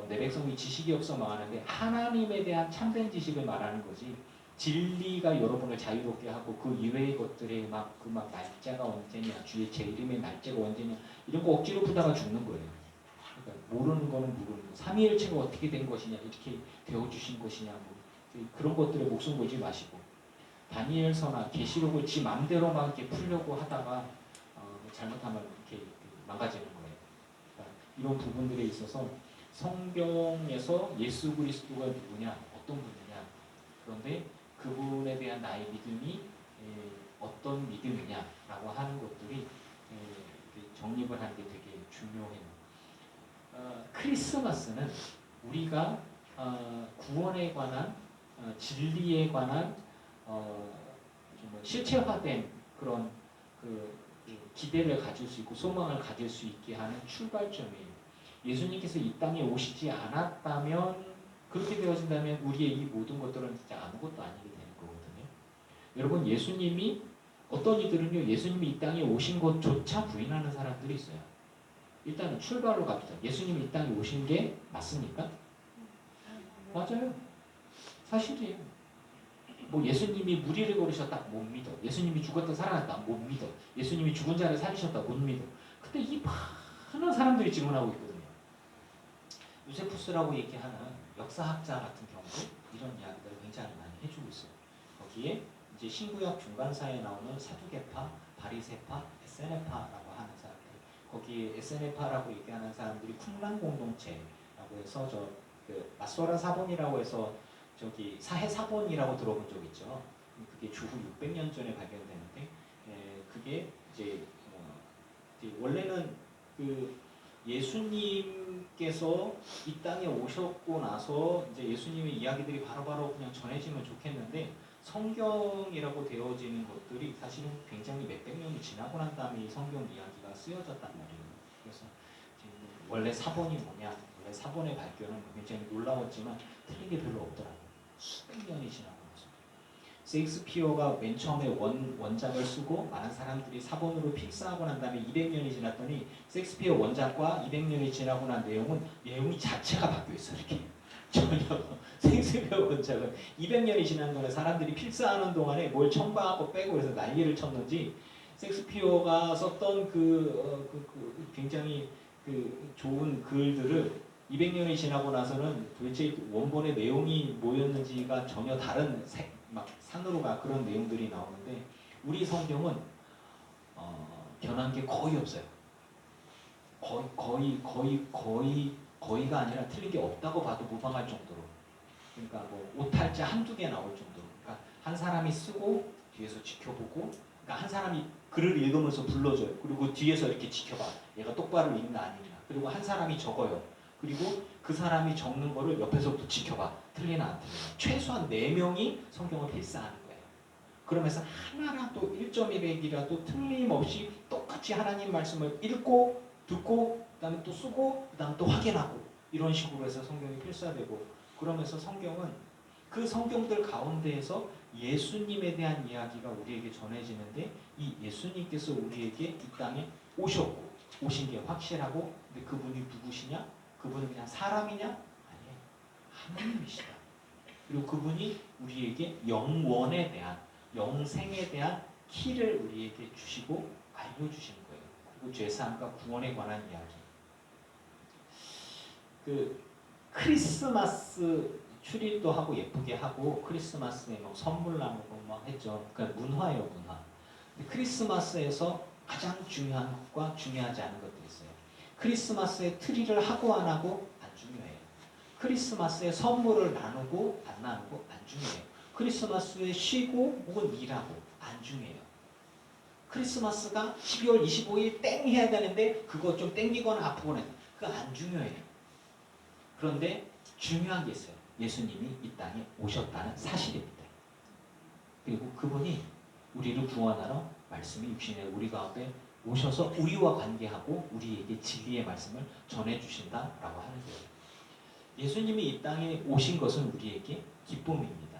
내 백성이 지식이 없어 망하는데 하나님에 대한 참된 지식을 말하는 거지 진리가 여러분을 자유롭게 하고 그 이외의 것들에 막 날짜가 언제냐, 주의 제 이름의 날짜가 언제냐 이런 거 억지로 푸다가 죽는 거예요. 그러니까 모르는 거는 모르는 거. 삼위일체가 어떻게 된 것이냐, 이렇게 되어주신 것이냐, 뭐 그런 것들에 목숨 걸지 마시고 다니엘서나 계시록을 지 맘대로 막 이렇게 풀려고 하다가 잘못하면 이렇게 망가지는 거예요. 그러니까 이런 부분들에 있어서 성경에서 예수 그리스도가 누구냐, 어떤 분이냐, 그런데 그분에 대한 나의 믿음이 어떤 믿음이냐라고 하는 것들이 정립을 하는 게 되게 중요해요. 크리스마스는 우리가 구원에 관한 진리에 관한 좀 실체화된 그런 그 기대를 가질 수 있고 소망을 가질 수 있게 하는 출발점이에요. 예수님께서 이 땅에 오시지 않았다면, 그렇게 되어진다면 우리의 이 모든 것들은 진짜 아무것도 아니게 되는 거거든요. 여러분, 예수님이 어떤 이들은요, 예수님이 이 땅에 오신 것조차 부인하는 사람들이 있어요. 일단은 출발로 갑시다. 예수님이 이 땅에 오신 게 맞습니까? 맞아요. 사실이에요. 뭐 예수님이 무리를 걸으셨다, 못 믿어. 예수님이 죽었다 살아났다, 못 믿어. 예수님이 죽은 자를 살리셨다, 못 믿어. 근데 이 많은 사람들이 질문하고 있거든요. 요세푸스라고 얘기하는 역사학자 같은 경우도 이런 이야기들을 굉장히 많이 해주고 있어요. 거기에 이제 신구약 중간사에 나오는 사두개파, 바리새파, 에세네파라고 하는 사람들, 거기에 에세네파라고 얘기하는 사람들이 쿰란 공동체라고 해서 그 마소라 사본이라고 해서 저기 사해 사본이라고 들어본 적 있죠. 그게 주후 600년 전에 발견되는데, 그게 이제 원래는 그 예수님께서 이 땅에 오셨고 나서 이제 예수님의 이야기들이 바로바로 그냥 전해지면 좋겠는데, 성경이라고 되어지는 것들이 사실은 굉장히 몇백 년이 지나고 난 다음에 이 성경 이야기가 쓰여졌단 말이에요. 그래서 원래 사본이 뭐냐, 원래 사본의 발견은 굉장히 놀라웠지만 틀린 게 별로 없더라고요. 수백 년이 지나고 나서 셰익스피어가 맨 처음에 원작을 쓰고 많은 사람들이 사본으로 필사하고 난 다음에 200년이 지났더니 셰익스피어 원작과 200년이 지나고 난 내용이 자체가 바뀌어 있어요. 이렇게 전혀 셰익스피어 원작은 200년이 지난 동안에 사람들이 필사하는 동안에 뭘 첨가하고 빼고 그래서 난리를 쳤는지, 셰익스피어가 썼던 굉장히 좋은 글들을 200년이 지나고 나서는 도대체 원본의 내용이 뭐였는지가 전혀 다른 막 산으로 가 그런 내용들이 나오는데, 우리 성경은 변한 게 거의 없어요. 거의가 아니라 틀린 게 없다고 봐도 무방할 정도로. 그러니까 뭐 오탈자 한두 개 나올 정도로. 그러니까 한 사람이 쓰고 뒤에서 지켜보고, 그러니까 한 사람이 글을 읽으면서 불러줘요. 그리고 뒤에서 이렇게 지켜봐. 얘가 똑바로 읽나 안 읽나. 그리고 한 사람이 적어요. 그리고 그 사람이 적는 거를 옆에서부터 지켜봐. 틀리나 안 틀리나. 최소한 4명이 성경을 필사하는 거예요. 그러면서 하나라도 1.1핵이라도 틀림없이 똑같이 하나님 말씀을 읽고 듣고 그 다음에 또 쓰고 그 다음에 또 확인하고, 이런 식으로 해서 성경이 필사되고, 그러면서 성경은 그 성경들 가운데에서 예수님에 대한 이야기가 우리에게 전해지는데, 이 예수님께서 우리에게 이 땅에 오셨고 오신 게 확실하고, 근데 그분이 누구시냐? 그분은 그냥 사람이냐? 아니에요. 하나님이시다. 그리고 그분이 우리에게 영원에 대한, 영생에 대한 키를 우리에게 주시고 알려주시는 거예요. 그리고 죄사함과 구원에 관한 이야기. 그 크리스마스 추리도 하고 예쁘게 하고 크리스마스에 막 선물 나누고 막 했죠. 그러니까 문화예요, 문화. 근데 크리스마스에서 가장 중요한 것과 중요하지 않은 것들이 있어요. 크리스마스에 트리를 하고 안 하고 안 중요해요. 크리스마스에 선물을 나누고 안 나누고 안 중요해요. 크리스마스에 쉬고 혹은 일하고 안 중요해요. 크리스마스가 12월 25일 땡 해야 되는데 그거 좀 땡기거나 아프거나 그거 안 중요해요. 그런데 중요한 게 있어요. 예수님이 이 땅에 오셨다는 사실입니다. 그리고 그분이 우리를 구원하러 말씀이 육신에 우리 가운데 오셔서 우리와 관계하고 우리에게 진리의 말씀을 전해주신다라고 하는 거예요. 예수님이 이 땅에 오신 것은 우리에게 기쁨입니다.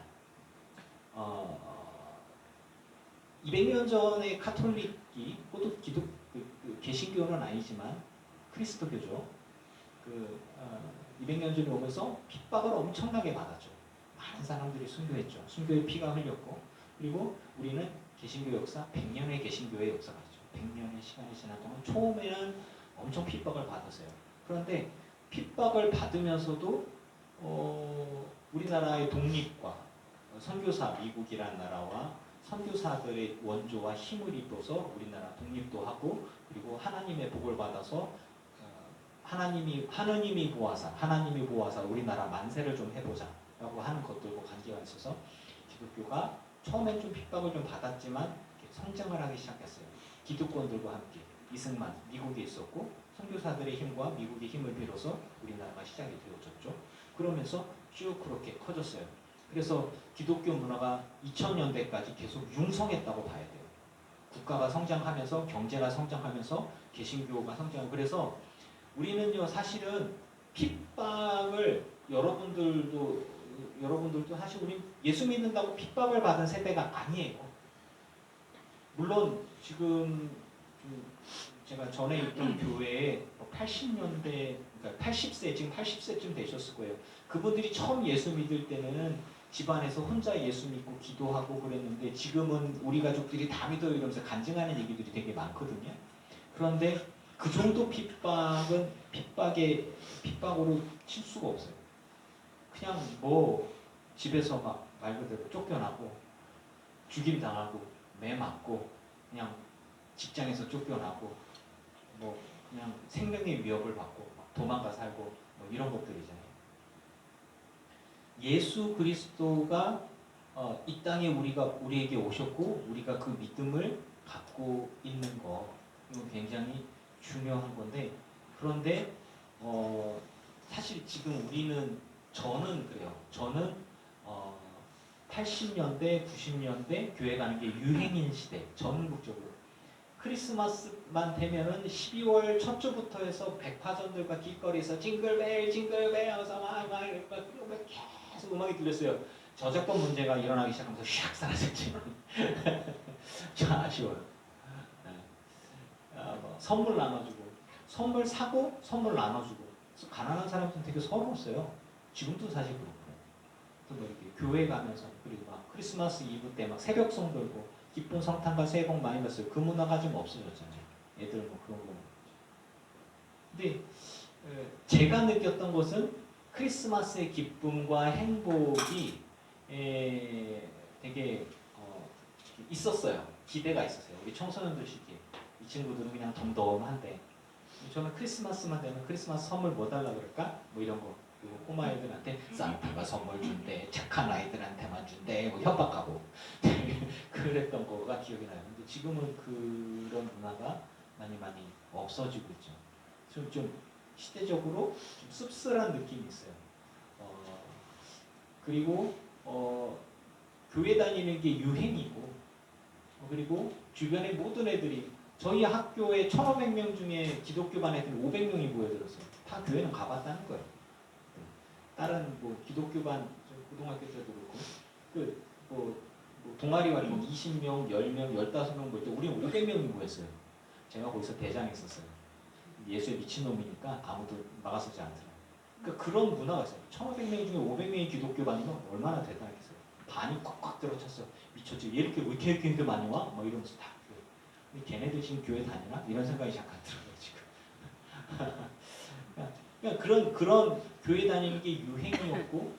200년 전에 카톨릭이, 그것도 개신교는 아니지만 그리스도교죠. 200년 전에 오면서 핍박을 엄청나게 받았죠. 많은 사람들이 순교했죠. 순교의 피가 흘렸고, 그리고 우리는 개신교 역사, 100년의 개신교의 역사가 있죠. 100년의 시간이 지난 동안 처음에는 엄청 핍박을 받았어요. 그런데 핍박을 받으면서도 우리나라의 독립과 선교사, 미국이라는 나라와 선교사들의 원조와 힘을 입어서 우리나라 독립도 하고, 그리고 하나님의 복을 받아서 하나님이 보아사 우리나라 만세를 좀 해보자라고 하는 것들과 관계가 있어서 기독교가 처음엔 좀 핍박을 좀 받았지만 성장을 하기 시작했어요. 기득권들과 함께 이승만 미국에 있었고, 선교사들의 힘과 미국의 힘을 빌어서 우리나라가 시작이 되어졌죠. 그러면서 쭉 그렇게 커졌어요. 그래서 기독교 문화가 2000년대까지 계속 융성했다고 봐야 돼요. 국가가 성장하면서, 경제가 성장하면서, 개신교가 성장하고, 그래서 우리는요, 사실은 핍박을 여러분들도 사실 우리 예수 믿는다고 핍박을 받은 세대가 아니에요. 물론 지금 제가 전에 있던 교회에 80년대, 그러니까 80세, 지금 80세쯤 되셨을 거예요. 그분들이 처음 예수 믿을 때는 집안에서 혼자 예수 믿고 기도하고 그랬는데, 지금은 우리 가족들이 다 믿어요 이러면서 간증하는 얘기들이 되게 많거든요. 그런데 그 정도 핍박은 핍박으로 칠 수가 없어요. 그냥 뭐 집에서 막 말 그대로 쫓겨나고, 죽임 당하고, 매 맞고, 그냥 직장에서 쫓겨나고, 뭐 그냥 생명의 위협을 받고 막 도망가 살고 뭐 이런 것들이잖아요. 예수 그리스도가 이 땅에 우리에게 오셨고, 우리가 그 믿음을 갖고 있는 거, 이건 굉장히 중요한 건데, 그런데 사실 지금 저는 그래요. 저는 80년대, 90년대 교회 가는 게 유행인 시대, 전국적으로. 크리스마스만 되면은 12월 첫 주부터 해서 백화점들과 길거리에서 징글벨 하면서 막 계속 음악이 들렸어요. 저작권 문제가 일어나기 시작하면서 샥 사라졌지만 좀 아쉬워요. 뭐 선물 나눠주고, 선물 사고 선물 나눠주고, 가난한 사람들은 되게 서러웠어요. 지금도 사실 그렇고. 또 뭐 이렇게 교회 가면서, 그리고 막 크리스마스 이브 때 막 새벽송 들고 기쁜 성탄과 새해 복 많이 받았어요. 그 문화가 좀 없어졌잖아요. 애들 뭐 그런 거. 근데 제가 느꼈던 것은 크리스마스의 기쁨과 행복이 되게 있었어요. 기대가 있었어요. 우리 청소년들 시기에. 이 친구들은 그냥 덤덤한데, 저는 크리스마스만 되면 크리스마스 선물 뭐 달라 그럴까? 뭐 이런 거. 꼬마애들한테 산타가 선물 준대, 착한 아이들한테만 준대, 뭐 협박하고 그랬던 거가 기억이 나요. 근데 지금은 그런 문화가 많이 없어지고 있죠. 좀 시대적으로 좀 씁쓸한 느낌이 있어요. 그리고 교회 다니는 게 유행이고, 그리고 주변의 모든 애들이, 저희 학교에 1,500명 중에 기독교 반 애들 500명이 모여들었어요. 다 교회는 가봤다는 거예요. 다른 뭐 기독교 반 고등학교 때도 그렇고, 뭐 동아리 활동 20명, 10명, 15명 모일 때 우리는 500명이 모였어요. 제가 거기서 대장했었어요. 예수에 미친놈이니까 아무도 막아서지 않더라고요. 그러니까 그런 문화가 있어요. 1,500명 중에 500명이 기독교 반이면 얼마나 대단하겠어요. 반이 꽉꽉 들어찼어요. 미쳤지. 왜 이렇게 근데 많이 와? 뭐 이러면서 다. 걔네들 지금 교회 다니나? 이런 생각이 잠깐 들어요 지금. 그러니까 그런 교회 다니는 게 유행이었고,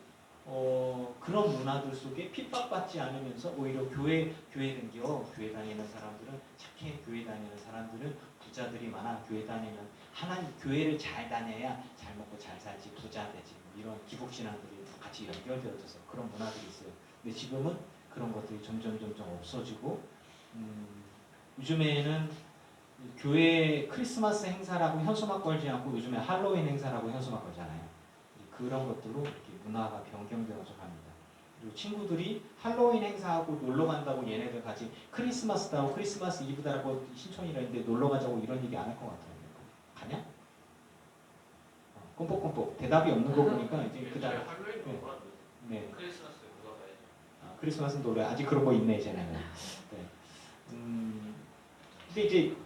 그런 문화들 속에 핍박받지 않으면서 오히려 교회 다니는 사람들은 착해, 교회 다니는 사람들은 부자들이 많아, 교회 다니면 교회를 잘 다녀야 잘 먹고 잘 살지, 부자 되지, 이런 기복신앙들이 같이 연결되어져서 그런 문화들이 있어요. 근데 지금은 그런 것들이 점점 없어지고, 요즘에는 교회 크리스마스 행사라고 현수막 걸지 않고 요즘에 할로윈 행사라고 현수막 걸잖아요. 그런 것들로 이렇게 문화가 변경되어서 갑니다. 그리고 친구들이 할로윈 행사하고 놀러 간다고 얘네들 같이 크리스마스다고 크리스마스 이브다라고 신촌이라 했는데 놀러 가자고 이런 얘기 안 할 것 같아요. 가냐? 꼼뻑꼼뻑 대답이 없는 거 보니까 이제 그다음 네. 크리스마스 놀러 가야죠. 크리스마스는 놀러 아직 그런 거 있네 이제는. 네. 근데 이제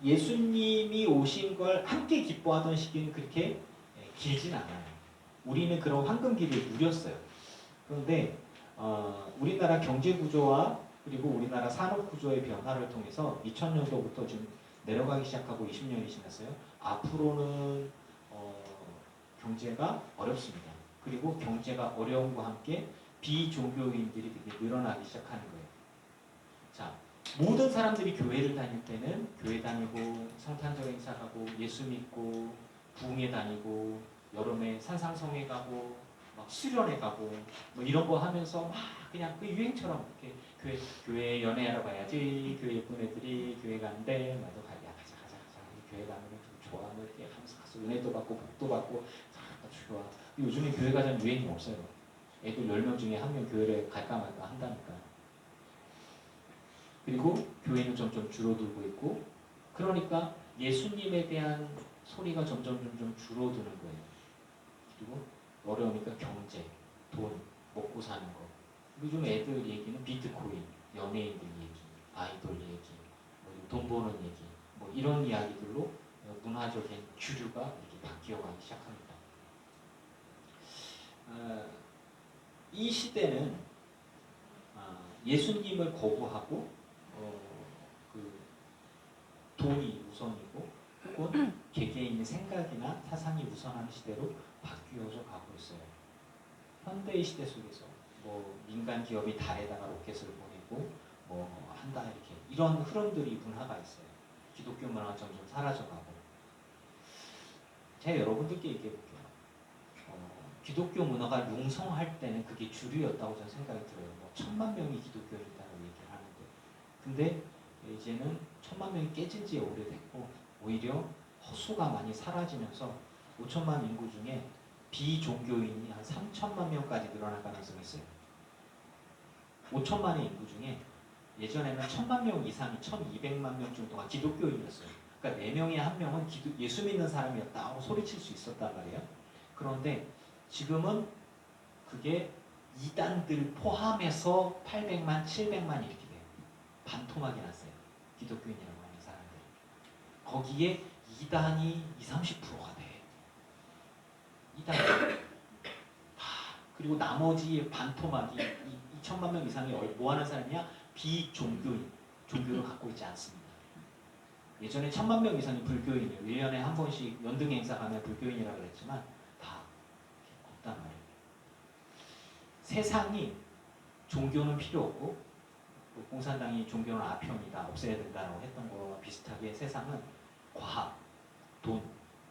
예수님이 오신 걸 함께 기뻐하던 시기는 그렇게 길진 않아요. 우리는 그런 황금기를 누렸어요. 그런데 우리나라 경제 구조와 그리고 우리나라 산업 구조의 변화를 통해서 2000년도부터 지금 내려가기 시작하고 20년이 지났어요. 앞으로는 경제가 어렵습니다. 그리고 경제가 어려움과 함께 비종교인들이 되게 늘어나기 시작하는 거예요. 자, 모든 사람들이 교회를 다닐 때는 교회 다니고 성탄절 행사 가고 예수 믿고 부흥회 다니고 여름에 산상성회 가고 막 수련회 가고 뭐 이런 거 하면서 막 그냥 그 유행처럼 이렇게 교회 연애하러 가야지, 교회 예쁜 애들이 교회 가는데 나도 가자 교회 가면 좀 좋아 뭐 이렇게 하면서 가서 은혜도 받고 복도 받고 좋아. 요즘에 교회 가자는 유행이 없어요. 애들 10명 중에 1명 교회를 갈까 말까 한다니까. 그리고 교회는 점점 줄어들고 있고, 그러니까 예수님에 대한 소리가 점점 줄어드는 거예요. 그리고 어려우니까 경제, 돈, 먹고 사는 거. 요즘 애들 얘기는 비트코인, 연예인들 얘기, 아이돌 얘기, 돈 버는 얘기, 뭐 이런 이야기들로 문화적인 주류가 이렇게 바뀌어가기 시작합니다. 이 시대는 예수님을 거부하고 그 돈이 우선이고 혹은 개개인의 생각이나 사상이 우선하는 시대로 바뀌어져 가고 있어요. 현대의 시대 속에서 뭐 민간 기업이 달에다가 로켓을 보내고 뭐 한다 이렇게 이런 흐름들이 문화가 있어요. 기독교 문화가 점점 사라져가고. 제가 여러분들께 얘기해 볼게요. 기독교 문화가 융성할 때는 그게 주류였다고 저는 생각이 들어요. 뭐 1000만 명이 기독교인이라고 얘기를 하는데, 근데 이제는 1000만 명이 깨진 지 오래됐고 오히려 허수가 많이 사라지면서 5천만 인구 중에 비종교인이 한 3천만 명까지 늘어날 가능성이 있어요. 5천만의 인구 중에 예전에는 1000만 명 이상이 1200만 명 정도가 기독교인이었어요. 그러니까 4명에 1명은 예수 믿는 사람이었다고 소리칠 수 있었단 말이에요. 그런데 지금은 그게 이단들 포함해서 800만, 700만 이렇게 돼요. 반토막이 났어요. 기독교인이라고 하는 사람들. 거기에 이단이 30~30%가 돼. 이단이. 그리고 나머지 반토막이 2천만 명 이상이 뭐 하는 사람이야? 비종교인. 종교를 갖고 있지 않습니다. 예전에 1000만 명 이상이 불교인이에요. 1년에 한 번씩 연등 행사 가면 불교인이라고 그랬지만 다 없단 말이에요. 세상이 종교는 필요 없고 공산당이 종교는 아편이다, 없애야 된다고 했던 거와 비슷하게 세상은 과학, 돈,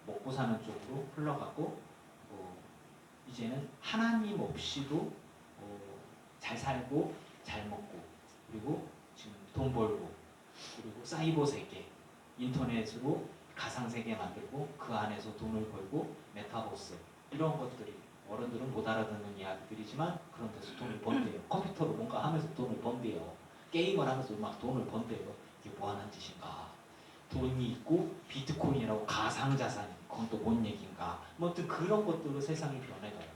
먹고 사는 쪽으로 흘러가고 이제는 하나님 없이도 잘 살고 잘 먹고 그리고 지금 돈 벌고 그리고 사이버 세계, 인터넷으로 가상 세계 만들고 그 안에서 돈을 벌고 메타버스 이런 것들이 어른들은 못 알아듣는 이야기들이지만 그런 데서 돈을 번대요. 컴퓨터로 뭔가 하면서 돈을 번대요. 게임을 하면서 막 돈을 번대요. 이게 뭐 하는 짓인가? 돈이 있고 비트코인이라고 가상자산 그건 또 뭔 얘기인가? 뭐 어떤 그런 것들로 세상이 변해가요.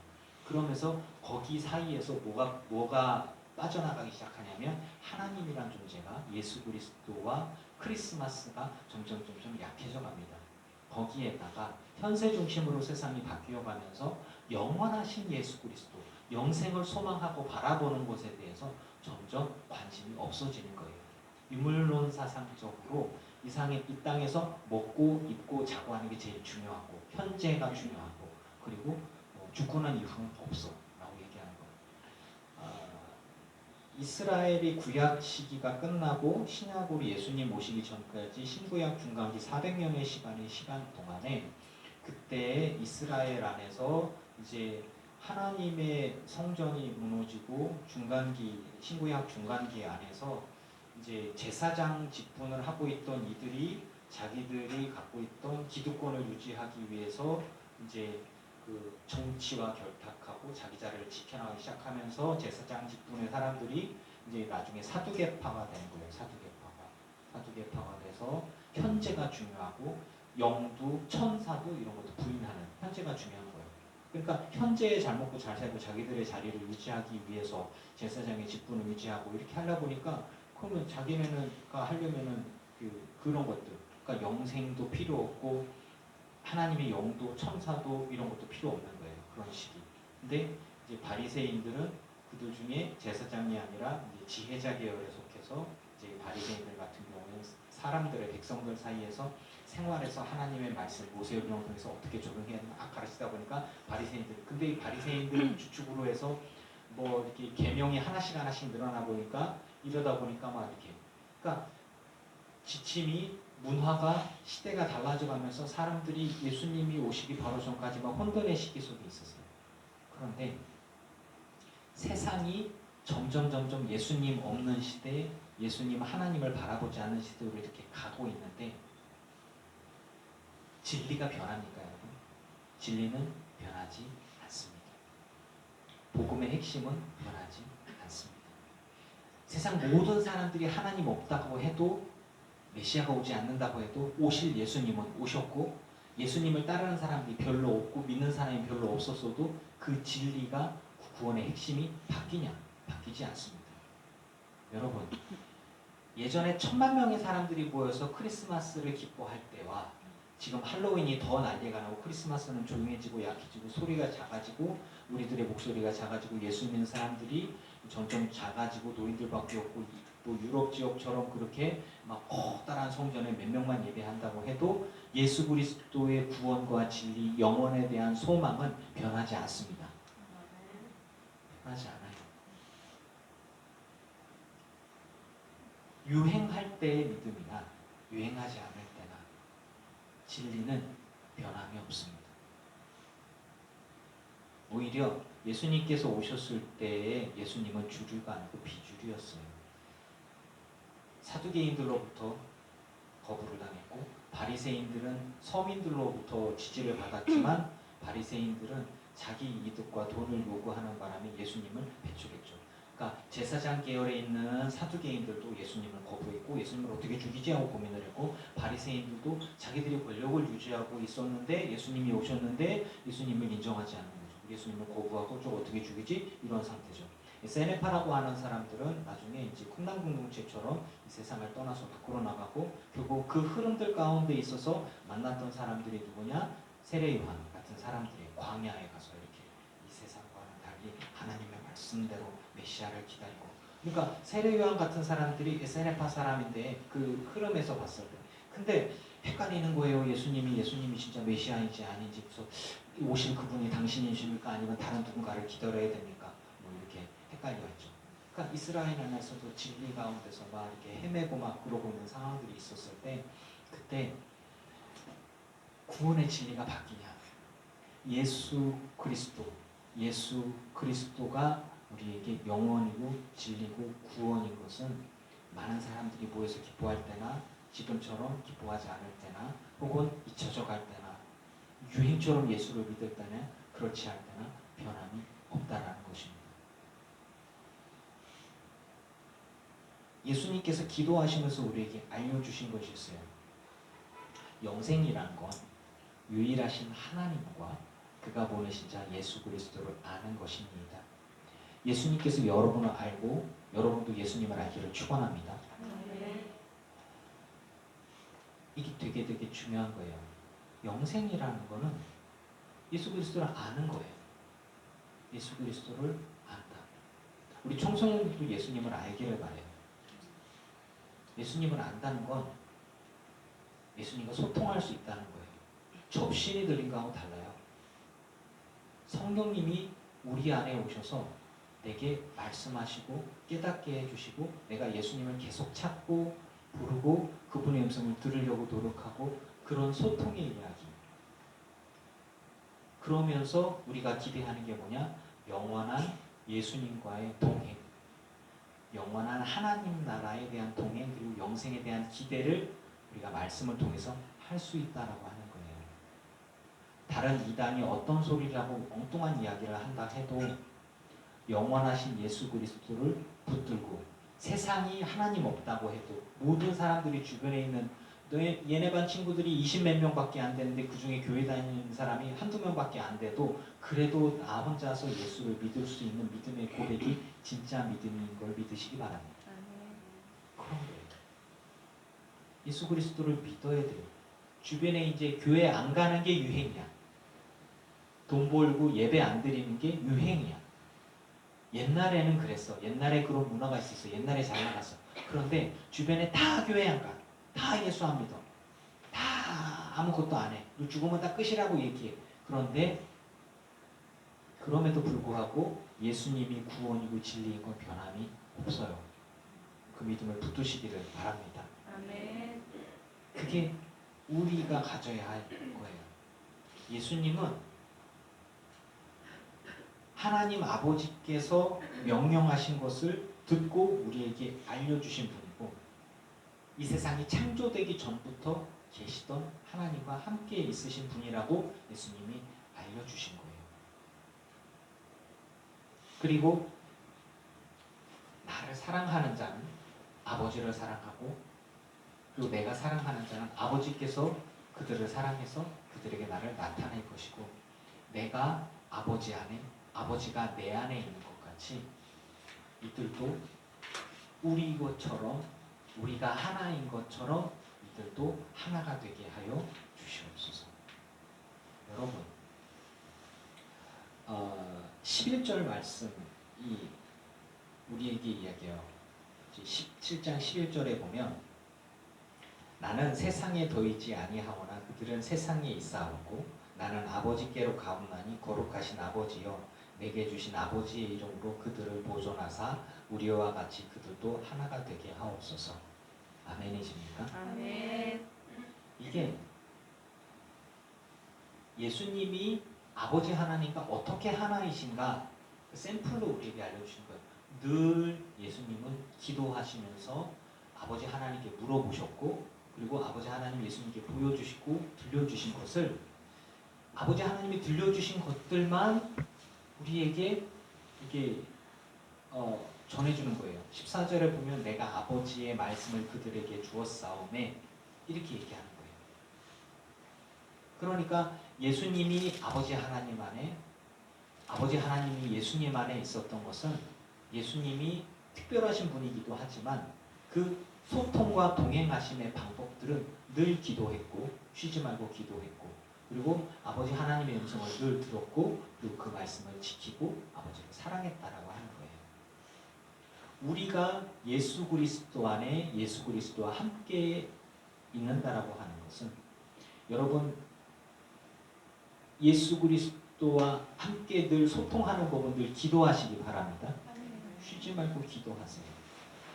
그러면서 거기 사이에서 뭐가 빠져나가기 시작하냐면 하나님이란 존재가 예수 그리스도와 크리스마스가 점점 약해져 갑니다. 거기에다가 현세 중심으로 세상이 바뀌어 가면서 영원하신 예수 그리스도, 영생을 소망하고 바라보는 것에 대해서 점점 관심이 없어지는 거예요. 유물론 사상적으로 이 땅에서 먹고 입고 자고 하는 게 제일 중요하고 현재가 중요하고 그리고 죽고 난 이후는 없어 라고 얘기하는 거예요. 이스라엘이 구약 시기가 끝나고 신약으로 예수님 오시기 전까지 신구약 중간기 400년의 시간 동안에 그때 이스라엘 안에서 이제 하나님의 성전이 무너지고 신구약 중간기 안에서 이제 제사장 직분을 하고 있던 이들이 자기들이 갖고 있던 기득권을 유지하기 위해서 이제 그 정치와 결탁하고 자기 자리를 지켜나가기 시작하면서 제사장 직분의 사람들이 이제 나중에 사두개파가 된 거예요. 사두개파가 돼서 현재가 중요하고 영도, 천사도 이런 것도 부인하는 현재가 중요한 거예요. 그러니까 현재에 잘 먹고 잘 살고 자기들의 자리를 유지하기 위해서 제사장의 직분을 유지하고 이렇게 하려 보니까 그러면 자기네가 하려면은 그런 것들, 그러니까 영생도 필요 없고 하나님의 영도, 천사도 이런 것도 필요 없는 거예요. 그런 시기. 근데 이제 바리새인들은 그들 중에 제사장이 아니라 이제 지혜자 계열에 속해서 이제 바리새인들 같은 경우는 사람들의 백성들 사이에서 생활에서 하나님의 말씀 모세율령을 통해서 어떻게 적용해야 되나 가르치다 보니까 바리새인들 근데 이 바리새인들 주축으로 해서 뭐 이렇게 계명이 하나씩 하나씩 늘어나 보니까 이러다 보니까 막 이렇게 그러니까 지침이 문화가 시대가 달라져가면서 사람들이 예수님이 오시기 바로 전까지 막 혼돈의 시기 속에 있었어요. 그런데 세상이 점점 예수님 없는 시대에 예수님 하나님을 바라보지 않는 시대로 이렇게 가고 있는데 진리가 변합니까 여러분? 진리는 변하지 않습니다. 복음의 핵심은 변하지 않습니다. 세상 모든 사람들이 하나님 없다고 해도 메시아가 오지 않는다고 해도 오실 예수님은 오셨고 예수님을 따르는 사람들이 별로 없고 믿는 사람이 별로 없었어도 그 진리가 구원의 핵심이 바뀌냐? 바뀌지 않습니다. 여러분 예전에 1000만 명의 사람들이 모여서 크리스마스를 기뻐할 때와 지금 할로윈이 더 난리가 나고 크리스마스는 조용해지고 약해지고 소리가 작아지고 우리들의 목소리가 작아지고 예수 믿는 사람들이 점점 작아지고 노인들밖에 없고 또 유럽 지역처럼 그렇게 막 커다란 성전에 몇 명만 예배한다고 해도 예수 그리스도의 구원과 진리, 영원에 대한 소망은 변하지 않습니다. 변하지 않아요. 유행할 때의 믿음이나 유행하지 않을 때나 진리는 변함이 없습니다. 오히려 예수님께서 오셨을 때에 예수님은 주류가 아니고 비주류였어요. 사두개인들로부터 거부를 당했고 바리새인들은 서민들로부터 지지를 받았지만 바리새인들은 자기 이득과 돈을 요구하는 바람에 예수님을 배척했죠. 그러니까 제사장 계열에 있는 사두개인들도 예수님을 거부했고 예수님을 어떻게 죽이지 하고 고민을 했고 바리새인들도 자기들이 권력을 유지하고 있었는데 예수님이 오셨는데 예수님을 인정하지 않는 거죠. 예수님을 거부하고 좀 어떻게 죽이지? 이런 상태죠. 세네파라고 하는 사람들은 나중에 이제 쿰란 공동체처럼 이 세상을 떠나서 밖으로 나가고 결국 그 흐름들 가운데 있어서 만났던 사람들이 누구냐? 세례요한 같은 사람들이 광야에 가서 이렇게 이 세상과는 달리 하나님의 말씀대로 메시아를 기다리고 그러니까 세례요한 같은 사람들이 세네파 사람인데 그 흐름에서 봤을 때 근데 헷갈리는 거예요. 예수님이 진짜 메시아인지 아닌지 그래서 오실 그분이 당신이십니까? 아니면 다른 누군가를 기다려야 됩니까? 뭐 이렇게 헷갈려했죠. 그러니까 이스라엘 안에서도 진리 가운데서 막 이렇게 헤매고 막 그러고 있는 상황들이 있었을 때 그때 구원의 진리가 바뀌냐? 예수 그리스도가 우리에게 영원이고 진리고 구원인 것은 많은 사람들이 모여서 기뻐할 때나 지금처럼 기뻐하지 않을 때나 혹은 잊혀져 갈 때나 유행처럼 예수를 믿을 때나 그렇지 않을 때나 변함이 없다라는 것입니다. 예수님께서 기도하시면서 우리에게 알려주신 것이 있어요. 영생이란 건 유일하신 하나님과 그가 보내신 자 예수 그리스도를 아는 것입니다. 예수님께서 여러분을 알고 여러분도 예수님을 알기를 축원합니다. 이게 되게 중요한 거예요. 영생이라는 거는 예수 그리스도를 아는 거예요. 예수 그리스도를 안다. 우리 청소년들도 예수님을 알기를 바래요. 예수님을 안다는 건 예수님과 소통할 수 있다는 거예요. 접신이 들린 거하고 달라요. 성령님이 우리 안에 오셔서 내게 말씀하시고 깨닫게 해주시고 내가 예수님을 계속 찾고 부르고 그분의 음성을 들으려고 노력하고 그런 소통의 이야기. 그러면서 우리가 기대하는 게 뭐냐? 영원한 예수님과의 동행. 영원한 하나님 나라에 대한 동행 그리고 영생에 대한 기대를 우리가 말씀을 통해서 할 수 있다라고 하는 거예요. 다른 이단이 어떤 소리를 하고 엉뚱한 이야기를 한다 해도 영원하신 예수 그리스도를 붙들고 세상이 하나님 없다고 해도 모든 사람들이 주변에 있는 얘네 반 친구들이 20몇 명밖에 안 되는데 그 중에 교회 다니는 사람이 한두 명밖에 안 돼도 그래도 나 혼자서 예수를 믿을 수 있는 믿음의 고백이 진짜 믿음인 걸 믿으시기 바랍니다. 그런 거예요. 예수 그리스도를 믿어야 돼요. 주변에 이제 교회 안 가는 게 유행이야. 돈 벌고 예배 안 드리는 게 유행이야. 옛날에는 그랬어. 옛날에 그런 문화가 있었어. 옛날에 잘 나갔어. 그런데 주변에 다 교회 안 가. 다 예수 안 믿어. 다 아무것도 안 해. 너 죽으면 다 끝이라고 얘기해. 그런데 그럼에도 불구하고 예수님이 구원이고 진리인 건 변함이 없어요. 그 믿음을 붙드시기를 바랍니다. 아멘. 그게 우리가 가져야 할 거예요. 예수님은 하나님 아버지께서 명령하신 것을 듣고 우리에게 알려주신 분이고, 이 세상이 창조되기 전부터 계시던 하나님과 함께 있으신 분이라고 예수님이 알려주신 거예요. 그리고 나를 사랑하는 자는 아버지를 사랑하고, 그리고 내가 사랑하는 자는 아버지께서 그들을 사랑해서 그들에게 나를 나타낼 것이고, 내가 아버지 안에, 아버지가 내 안에 있는 것 같이 이들도 우리 것처럼, 우리가 하나인 것처럼 이들도 하나가 되게 하여 주시옵소서. 여러분, 11절 말씀이 우리에게 이야기해요. 17장 11절에 보면, 나는 세상에 더이지 아니하오나 그들은 세상에 있사오고 나는 아버지께로 가옵나니 거룩하신 아버지여 내게 주신 아버지의 이름으로 그들을 보존하사 우리와 같이 그들도 하나가 되게 하옵소서. 아멘이십니까? 아멘. 이게 예수님이 아버지 하나님과 어떻게 하나이신가 그 샘플로 우리에게 알려주신 거예요. 늘 예수님은 기도하시면서 아버지 하나님께 물어보셨고, 그리고 아버지 하나님 예수님께 보여주시고 들려주신 것을, 아버지 하나님이 들려주신 것들만 우리에게 이게 전해주는 거예요. 14절에 보면 내가 아버지의 말씀을 그들에게 주었사오매 이렇게 얘기하는 거예요. 그러니까 예수님이 아버지 하나님 안에, 아버지 하나님이 예수님 안에 있었던 것은 예수님이 특별하신 분이기도 하지만 그 소통과 동행하심의 방법들은 늘 기도했고, 쉬지 말고 기도했고, 그리고 아버지 하나님의 음성을 늘 들었고, 그리고 그 말씀을 지키고 아버지를 사랑했다라고 하는 거예요. 우리가 예수 그리스도 안에 예수 그리스도와 함께 있는다라고 하는 것은, 여러분 예수 그리스도와 함께 늘 소통하는 법은 늘 기도하시기 바랍니다. 쉬지 말고 기도하세요.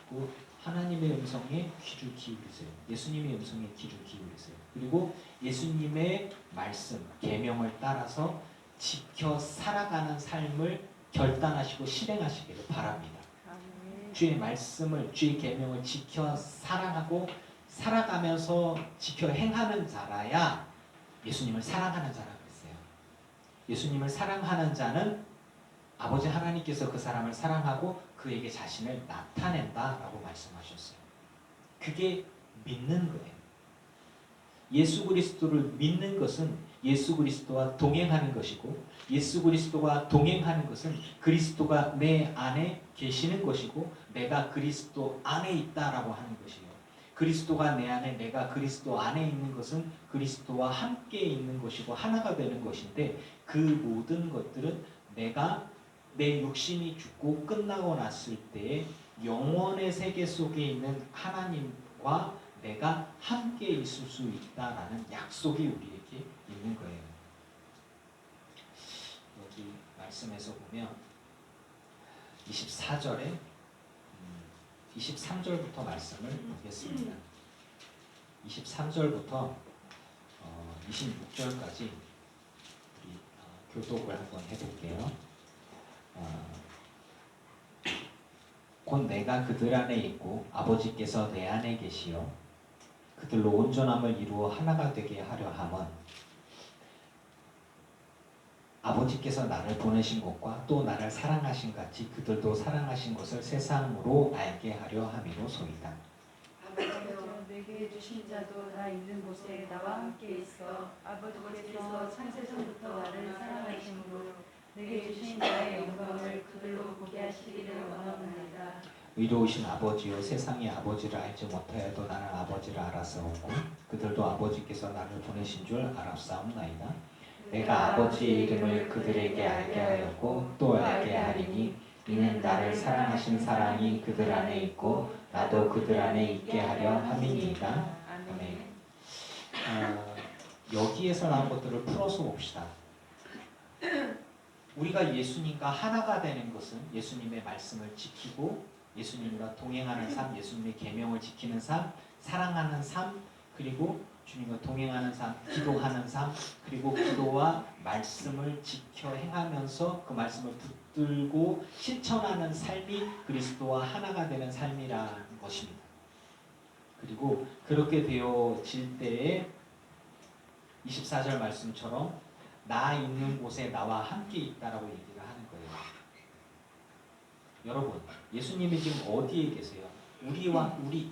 그리고 하나님의 음성에 귀를 기울이세요. 예수님의 음성에 귀를 기울이세요. 그리고 예수님의 말씀, 계명을 따라서 지켜 살아가는 삶을 결단하시고 실행하시기를 바랍니다. 주의 말씀을, 주의 계명을 지켜 사랑하고 살아가면서 지켜 행하는 자라야 예수님을 사랑하는 자라고 했어요. 예수님을 사랑하는 자는 아버지 하나님께서 그 사람을 사랑하고 그에게 자신을 나타낸다라고 말씀하셨어요. 그게 믿는 거예요. 예수 그리스도를 믿는 것은 예수 그리스도와 동행하는 것이고, 예수 그리스도와 동행하는 것은 그리스도가 내 안에 계시는 것이고 내가 그리스도 안에 있다라고 하는 것이에요. 그리스도가 내 안에, 내가 그리스도 안에 있는 것은 그리스도와 함께 있는 것이고 하나가 되는 것인데, 그 모든 것들은 내가 내 육신이 죽고 끝나고 났을 때에 영원의 세계 속에 있는 하나님과 내가 함께 있을 수 있다라는 약속이 우리에게 있는 거예요. 여기 말씀에서 보면 24절에 23절부터 말씀을 보겠습니다. 23절부터 26절까지 우리 교독을 한번 해볼게요. 곧 내가 그들 안에 있고 아버지께서 내 안에 계시어 그들로 온전함을 이루어 하나가 되게 하려 함은 아버지께서 나를 보내신 것과 또 나를 사랑하신 같이 그들도 사랑하신 것을 세상으로 알게 하려 함이로소이다. 아버지여 내게 주신 자도 나 있는 곳에 나와 함께 있어 아버지께서 창세전부터 나를 사랑하심으로 내게 주신 자의 영광을 그들로 보게 하시기를 원하옵나이다. 의로우신 아버지여 세상이 아버지를 알지 못하여도 나는 아버지를 알았사오고 그들도 아버지께서 나를 보내신 줄 알았사옵나이다. 내가 아버지의 이름을 그들에게 알게 하였고 또 알게 하리니 이는 나를 사랑하신 사랑이 그들 안에 있고 나도 그들 안에 있게 하려 함이니이다. 아멘. 여기에서 나온 것들을 풀어서 봅시다. 우리가 예수님과 하나가 되는 것은 예수님의 말씀을 지키고 예수님과 동행하는 삶, 예수님의 계명을 지키는 삶, 사랑하는 삶, 그리고 주님과 동행하는 삶, 기도하는 삶, 그리고 기도와 말씀을 지켜 행하면서 그 말씀을 붙들고 실천하는 삶이 그리스도와 하나가 되는 삶이라는 것입니다. 그리고 그렇게 되어질 때에 24절 말씀처럼 나 있는 곳에 나와 함께 있다라고 얘기를 하는 거예요. 여러분, 예수님이 지금 어디에 계세요? 우리와 우리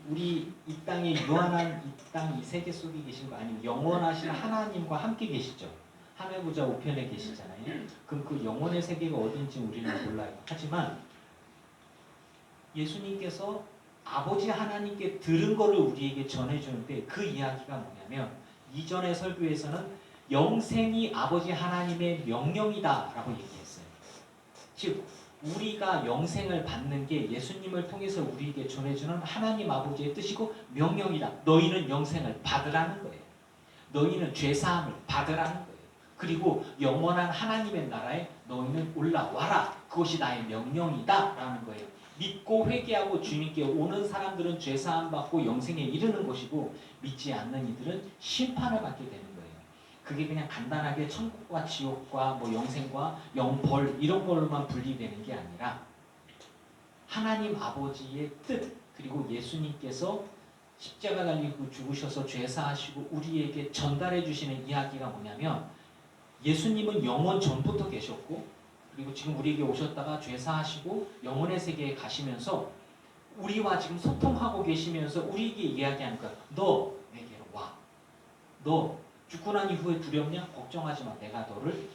이 땅에 유한한 이 땅, 이 세계 속에 계신 거 아니면 영원하신 하나님과 함께 계시죠. 하늘 보좌 우편에 계시잖아요. 그럼 그 영원의 세계가 어딘지 우리는 몰라요. 하지만 예수님께서 아버지 하나님께 들은 거를 우리에게 전해주는데 그 이야기가 뭐냐면 이전의 설교에서는 영생이 아버지 하나님의 명령이다라고 얘기했어요. 즉 우리가 영생을 받는 게 예수님을 통해서 우리에게 전해주는 하나님 아버지의 뜻이고 명령이다. 너희는 영생을 받으라는 거예요. 너희는 죄사함을 받으라는 거예요. 그리고 영원한 하나님의 나라에 너희는 올라와라. 그것이 나의 명령이다 라는 거예요. 믿고 회개하고 주님께 오는 사람들은 죄사함 받고 영생에 이르는 것이고 믿지 않는 이들은 심판을 받게 되는 거예요. 그게 그냥 간단하게 천국과 지옥과 뭐 영생과 영벌 이런 걸로만 분리되는 게 아니라 하나님 아버지의 뜻 그리고 예수님께서 십자가 달리고 죽으셔서 죄사하시고 우리에게 전달해 주시는 이야기가 뭐냐면 예수님은 영원 전부터 계셨고 그리고 지금 우리에게 오셨다가 죄사하시고 영원의 세계에 가시면서 우리와 지금 소통하고 계시면서 우리에게 이야기하는 거야. 너 내게로 와. 너 죽고 난 이후에 두렵냐? 걱정하지 마. 내가 너를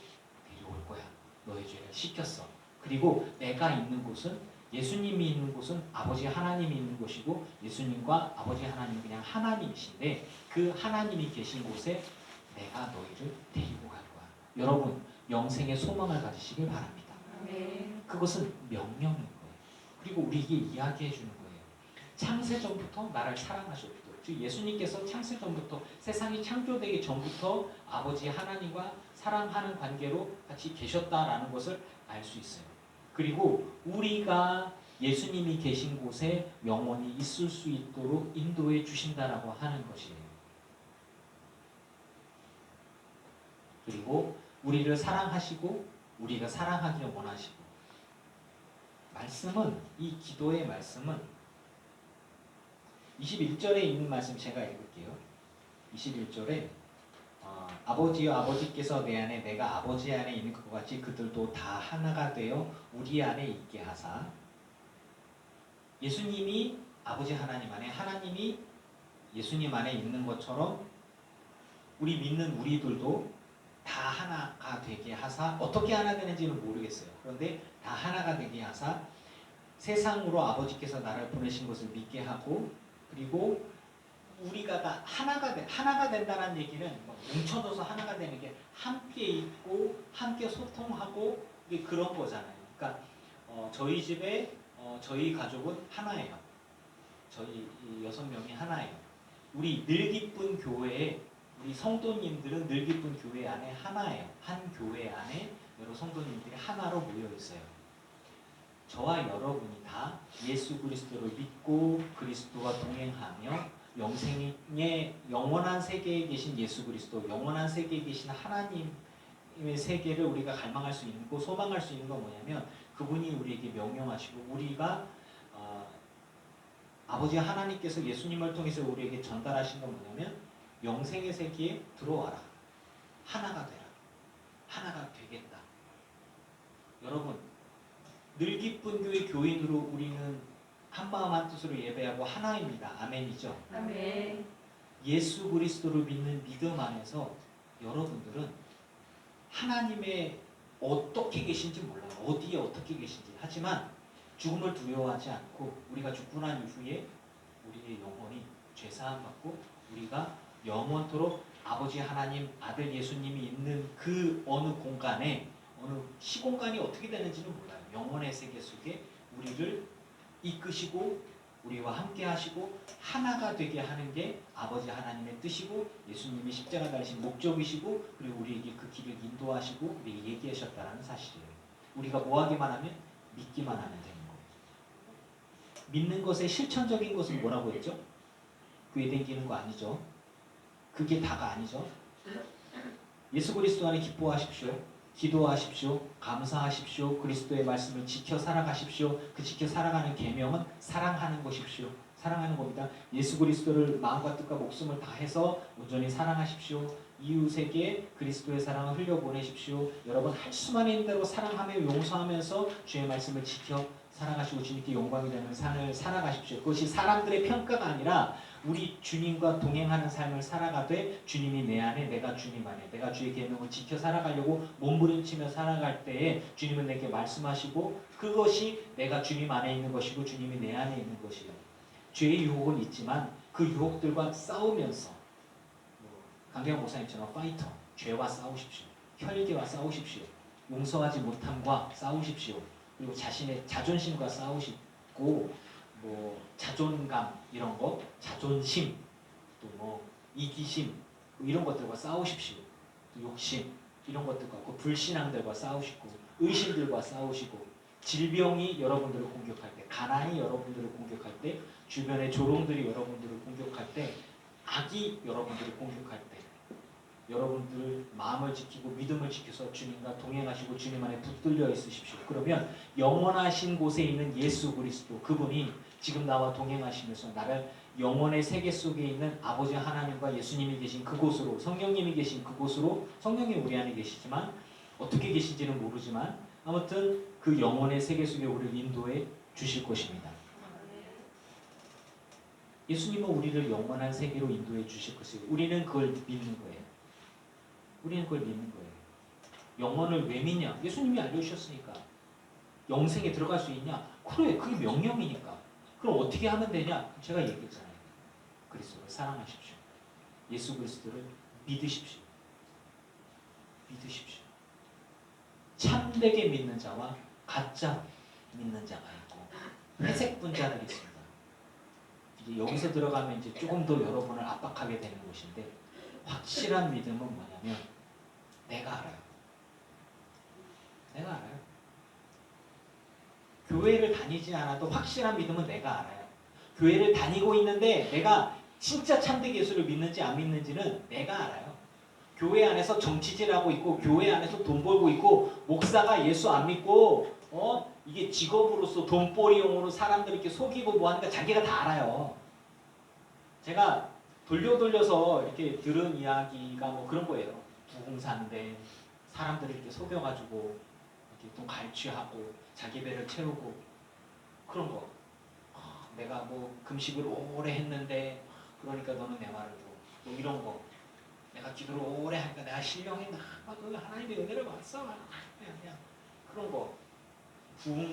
데려올 거야. 너의 죄를 씻겼어. 그리고 내가 있는 곳은 예수님이 있는 곳은 아버지 하나님이 있는 곳이고 예수님과 아버지 하나님은 그냥 하나님이신데 그 하나님이 계신 곳에 내가 너희를 데리고 갈 거야. 여러분 영생의 소망을 가지시길 바랍니다. 그것은 명령인 거예요. 그리고 우리에게 이야기해 주는 거예요. 창세전부터 나를 사랑하셨고 즉 예수님께서 창세전부터 세상이 창조되기 전부터 아버지 하나님과 사랑하는 관계로 같이 계셨다라는 것을 알 수 있어요. 그리고 우리가 예수님이 계신 곳에 영원히 있을 수 있도록 인도해 주신다라고 하는 것이에요. 그리고 우리를 사랑하시고 우리가 사랑하기를 원하시고 말씀은 이 기도의 말씀은 21절에 있는 말씀 제가 읽을게요. 21절에 아버지여 아버지께서 내 안에 내가 아버지 안에 있는 것 같이 그들도 다 하나가 되어 우리 안에 있게 하사 예수님이 아버지 하나님 안에 하나님이 예수님 안에 있는 것처럼 우리 믿는 우리들도 다 하나가 되게 하사 어떻게 하나 되는지는 모르겠어요. 그런데 다 하나가 되게 하사 세상으로 아버지께서 나를 보내신 것을 믿게 하고 그리고 우리가 다 하나가 된다는 얘기는 뭉쳐져서 하나가 되는 게 함께 있고 함께 소통하고 이게 그런 거잖아요. 그러니까 저희 집에 저희 가족은 하나예요. 저희 6명이 하나예요. 우리 늘 기쁜 교회에 우리 성도님들은 늘 기쁜 교회 안에 하나예요. 한 교회 안에 여러 성도님들이 하나로 모여 있어요. 저와 여러분이 다 예수 그리스도를 믿고 그리스도와 동행하며 영생의 영원한 세계에 계신 예수 그리스도, 영원한 세계에 계신 하나님의 세계를 우리가 갈망할 수 있고 소망할 수 있는 건 뭐냐면 그분이 우리에게 명령하시고 우리가 아버지 하나님께서 예수님을 통해서 우리에게 전달하신 건 뭐냐면 영생의 세계에 들어와라. 하나가 되라. 하나가 되겠다. 여러분 늘 기쁜 교회 교인으로 우리는 한마음 한뜻으로 예배하고 하나입니다. 아멘이죠. 아멘. 예수 그리스도를 믿는 믿음 안에서 여러분들은 하나님의 어떻게 계신지 몰라요. 어디에 어떻게 계신지. 하지만 죽음을 두려워하지 않고 우리가 죽고 난 이후에 우리의 영혼이 죄사함 받고 우리가 영원토록 아버지 하나님 아들 예수님이 있는 그 어느 공간에 어느 시공간이 어떻게 되는지는 몰라요. 영혼의 세계 속에 우리를 이끄시고 우리와 함께 하시고 하나가 되게 하는 게 아버지 하나님의 뜻이고 예수님이 십자가 달리신 목적이시고 그리고 우리에게 그 길을 인도하시고 우리에게 얘기하셨다는 사실이에요. 우리가 뭐 하기만 하면 믿기만 하면 되는 거예요. 믿는 것의 실천적인 것은 뭐라고 했죠? 교회 댕기는 거 아니죠. 그게 다가 아니죠. 예수 그리스도 안에 기뻐하십시오. 기도하십시오. 감사하십시오. 그리스도의 말씀을 지켜 살아가십시오. 그 지켜 살아가는 계명은 사랑하는 것입시오. 사랑하는 겁니다. 예수 그리스도를 마음과 뜻과 목숨을 다해서 온전히 사랑하십시오. 이웃에게 그리스도의 사랑을 흘려보내십시오. 여러분 할 수만 있는 대로 사랑하며 용서하면서 주의 말씀을 지켜 살아가시고 주님께 영광이 되는 삶을 살아가십시오. 그것이 사람들의 평가가 아니라 우리 주님과 동행하는 삶을 살아가되 주님이 내 안에 내가 주님 안에 내가 주의 계명을 지켜 살아가려고 몸부림치며 살아갈 때에 주님은 내게 말씀하시고 그것이 내가 주님 안에 있는 것이고 주님이 내 안에 있는 것이에요. 죄의 유혹은 있지만 그 유혹들과 싸우면서 강대영 목사님처럼 파이터 죄와 싸우십시오. 혈기와 싸우십시오. 용서하지 못함과 싸우십시오. 그리고 자신의 자존심과 싸우시고 자존감 이런 거, 자존심, 또 이기심 이런 것들과 싸우십시오. 또 욕심 이런 것들과 불신앙들과 싸우시고 의심들과 싸우시고 질병이 여러분들을 공격할 때, 가난이 여러분들을 공격할 때, 주변의 조롱들이 여러분들을 공격할 때, 악이 여러분들을 공격할 때 여러분들 마음을 지키고 믿음을 지켜서 주님과 동행하시고 주님 안에 붙들려 있으십시오. 그러면 영원하신 곳에 있는 예수 그리스도 그분이 지금 나와 동행하시면서 나를 영원의 세계 속에 있는 아버지 하나님과 예수님이 계신 그곳으로 성령님이 계신 그곳으로 성령이 우리 안에 계시지만 어떻게 계신지는 모르지만 아무튼 그 영원의 세계 속에 우리를 인도해 주실 것입니다. 예수님은 우리를 영원한 세계로 인도해 주실 것이에요. 우리는 그걸 믿는 거예요. 우리는 그걸 믿는 거예요. 영혼을 왜 믿냐? 예수님이 알려주셨으니까. 영생에 들어갈 수 있냐? 그래, 그게 명령이니까. 그럼 어떻게 하면 되냐? 제가 얘기했잖아요. 그리스도를 사랑하십시오. 예수 그리스도를 믿으십시오. 믿으십시오. 참되게 믿는 자와 가짜 믿는 자가 있고 회색 분자들이 있습니다. 이제 여기서 들어가면 이제 조금 더 여러분을 압박하게 되는 것인데 확실한 믿음은 뭐냐면 내가 알아요. 내가 알아요. 교회를 다니지 않아도 확실한 믿음은 내가 알아요. 교회를 다니고 있는데 내가 진짜 참된 예수를 믿는지 안 믿는지는 내가 알아요. 교회 안에서 정치질하고 있고 교회 안에서 돈 벌고 있고 목사가 예수 안 믿고 이게 직업으로서 돈벌이용으로 사람들 이렇게 속이고 뭐 하니까 자기가 다 알아요. 제가 돌려서 이렇게 들은 이야기가 뭐 그런 거예요. 부흥사인데 사람들을 이렇게 속여가지고 이렇게 돈 갈취하고 자기 배를 채우고 그런 거. 내가 뭐 금식을 오래 했는데 그러니까 너는 내 말을 들어. 뭐 이런 거. 내가 기도를 오래 하니까 내가 신령했나? 그 하나님의 은혜를 받았어. 그냥 그런 거. 부흥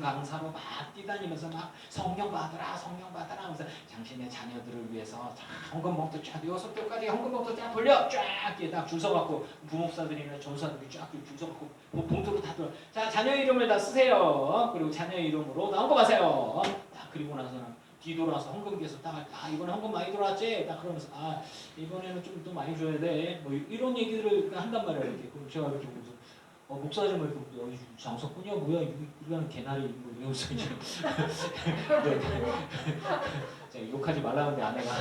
강사로 막 뛰다니면서 막 성령 받으라 하면서 당신의 자녀들을 위해서 헌금봉투 쫙 6개까지 헌금봉투 쫙 돌려 쫙 딱 줄 서갖고 부목사들이나 전사들이 쫙 줄 서갖고 봉투로 다 들어. 자, 자녀 이름을 다 쓰세요. 그리고 자녀 이름으로 다 헌금하세요. 딱 그리고 나서는 뒤돌아서 헌금기에서 딱 이번에 헌금 많이 들어왔지? 딱 그러면서 이번에는 좀 더 많이 줘야 돼. 뭐 이런 얘기들을 한단 말이에요. 이렇게. 그럼 제가 이렇게 보면서 목사님 이렇게 장석군이야 뭐야 이거는 개나리 뭐 이러면서 이제 제가 욕하지 말라는데 아내가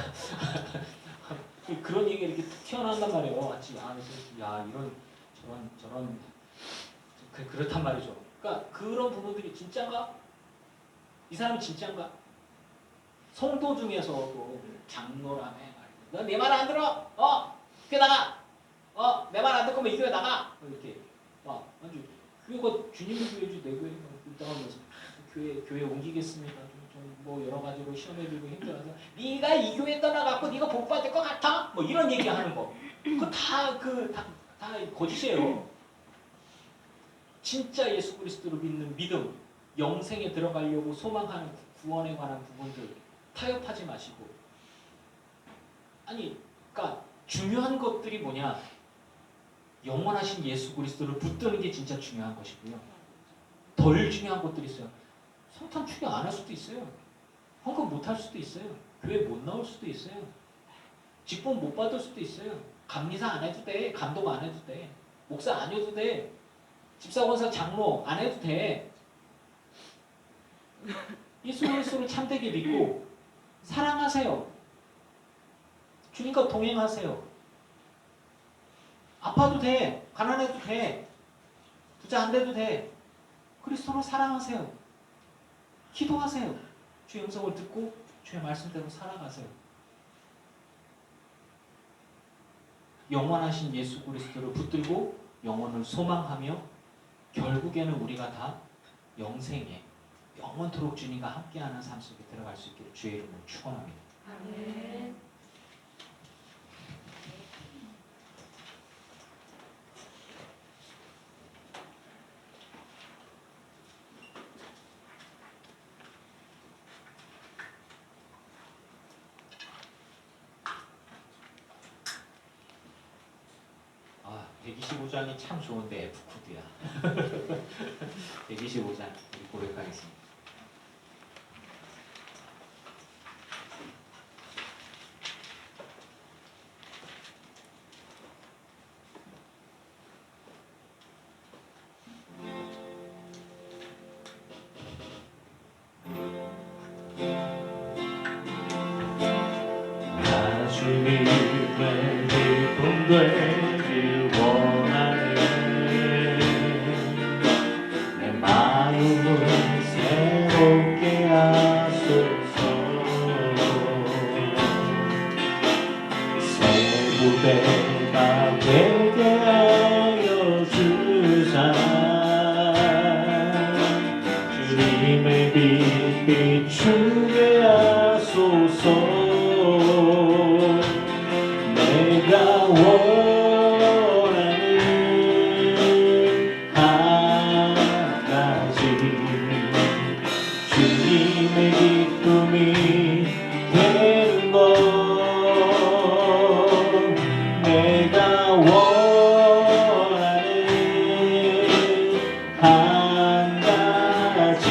그런 얘기가 이렇게 툭 튀어나온단 말이에요. 마치 야 이런 저런 그렇단 말이죠. 그러니까 그런 부분들이 진짜인가? 이 사람이 진짜인가? 성도 중에서도 장로라며 너 내 말 안 들어? 교회 나가! 내 말 안 듣고 이 교회 나가! 이렇게 아주 교회가 주님의 교회지 내 교회가 있다 하면서 교회 옮기겠습니다. 좀 뭐 여러 가지로 시험에 들고 힘들어서 네가 이 교회 떠나갖고 네가 복 받을 것 같아? 뭐 이런 얘기하는 거. 그거 다 거짓이에요. 진짜 예수 그리스도를 믿는 믿음, 영생에 들어가려고 소망하는 구원에 관한 부분들 타협하지 마시고 그러니까 중요한 것들이 뭐냐? 영원하신 예수 그리스도를 붙드는 게 진짜 중요한 것이고요. 덜 중요한 것들이 있어요. 성탄 축제 안 할 수도 있어요. 헌금 못 할 수도 있어요. 교회 못 나올 수도 있어요. 직분 못 받을 수도 있어요. 감리사 안 해도 돼. 감독 안 해도 돼. 목사 안 해도 돼. 집사, 권사, 장로 안 해도 돼. 예수 그리스도를 참되게 믿고 사랑하세요. 주님과 동행하세요. 아파도 돼. 가난해도 돼. 부자 안 돼도 돼. 그리스도를 사랑하세요. 기도하세요. 주의 음성을 듣고 주의 말씀대로 살아가세요. 영원하신 예수 그리스도를 붙들고 영원을 소망하며 결국에는 우리가 다 영생에 영원토록 주님과 함께하는 삶 속에 들어갈 수 있기를 주의 이름으로 축원합니다. 아멘. 아, 125장이 참 좋은데 F코드야. 125장 우리 고백하겠습니다. 나 주님의 기쁨 되길 원하네. 내 마음을 새롭게 하소서. 새 무대가 되게 하여 주사. 주님의 빛 비추게 하소서. 내가 원하는 한 가지 주님의 기쁨이 되는 것. 내가 원하는 한 가지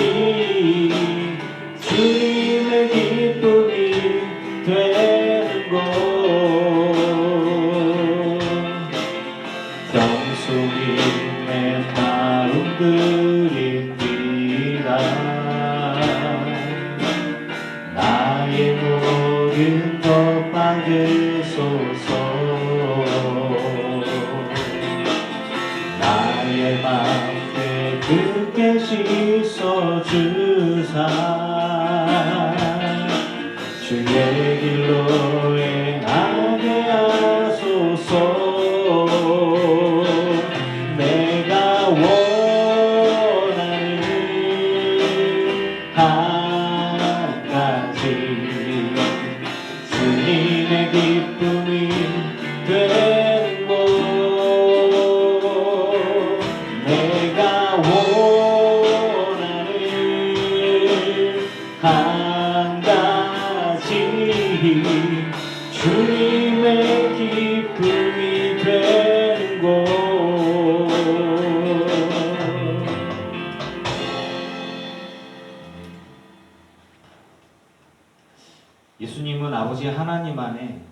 주님의 기쁨이 되는 것. 평소이 내 마음 드립니다. 나의 모든 것 받으소서. 나의 맘 깨끗게 씻어주사. 주의 길로 행하게 하소서. 내가 원하는 한 가지 주님의 기쁨이 되는 것. 내가 원하는 한 가지 주님의 기쁨이 되는 것. 예수님은 아버지 하나님 안에,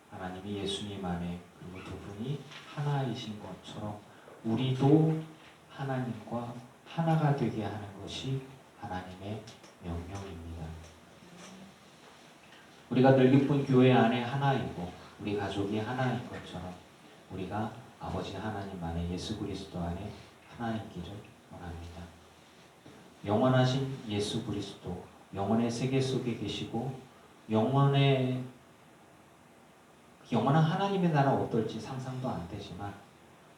하나님이 예수님 안에, 그리고 두 분이 하나이신 것처럼 우리도 하나님과 하나가 되게 하는 것이 하나님의 명령입니다. 우리가 늘 기쁜 교회 안에 하나이고 우리 가족이 하나인 것처럼 우리가 아버지 하나님 안에 예수 그리스도 안에 하나이기를 원합니다. 영원하신 예수 그리스도, 영원의 세계 속에 계시고 영원한 하나님의 나라 어떨지 상상도 안 되지만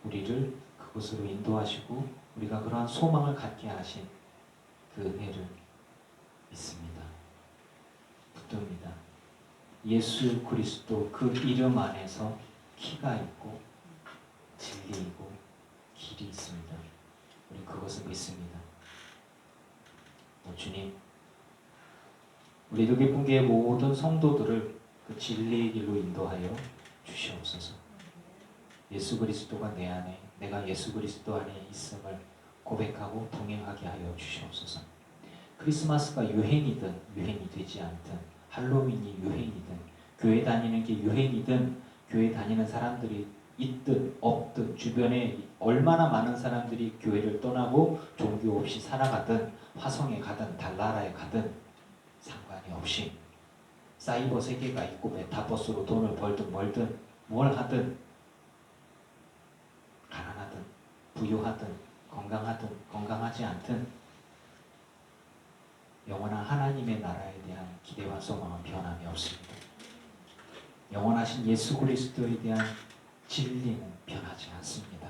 우리를 그곳으로 인도하시고 우리가 그러한 소망을 갖게 하신 그 은혜를 믿습니다. 붙듭니다. 예수 그리스도 그 이름 안에서 키가 있고 진리이고 길이 있습니다. 우리 그것을 믿습니다. 주님, 우리 들 기쁜 교회 모든 성도들을 그 진리의 길로 인도하여 주시옵소서. 예수 그리스도가 내 안에, 내가 예수 그리스도 안에 있음을 고백하고 동행하게 하여 주시옵소서. 크리스마스가 유행이든 유행이 되지 않든, 할로윈이 유행이든, 교회 다니는 게 유행이든, 교회 다니는 사람들이 있든 없든, 주변에 얼마나 많은 사람들이 교회를 떠나고 종교 없이 살아가든, 화성에 가든 달나라에 가든 상관이 없이 사이버 세계가 있고 메타버스로 돈을 벌든 멀든 뭘 하든, 가난하든 부유하든 건강하든 건강하지 않든 영원한 하나님의 나라에 대한 기대와 소망은 변함이 없습니다. 영원하신 예수 그리스도에 대한 진리는 변하지 않습니다.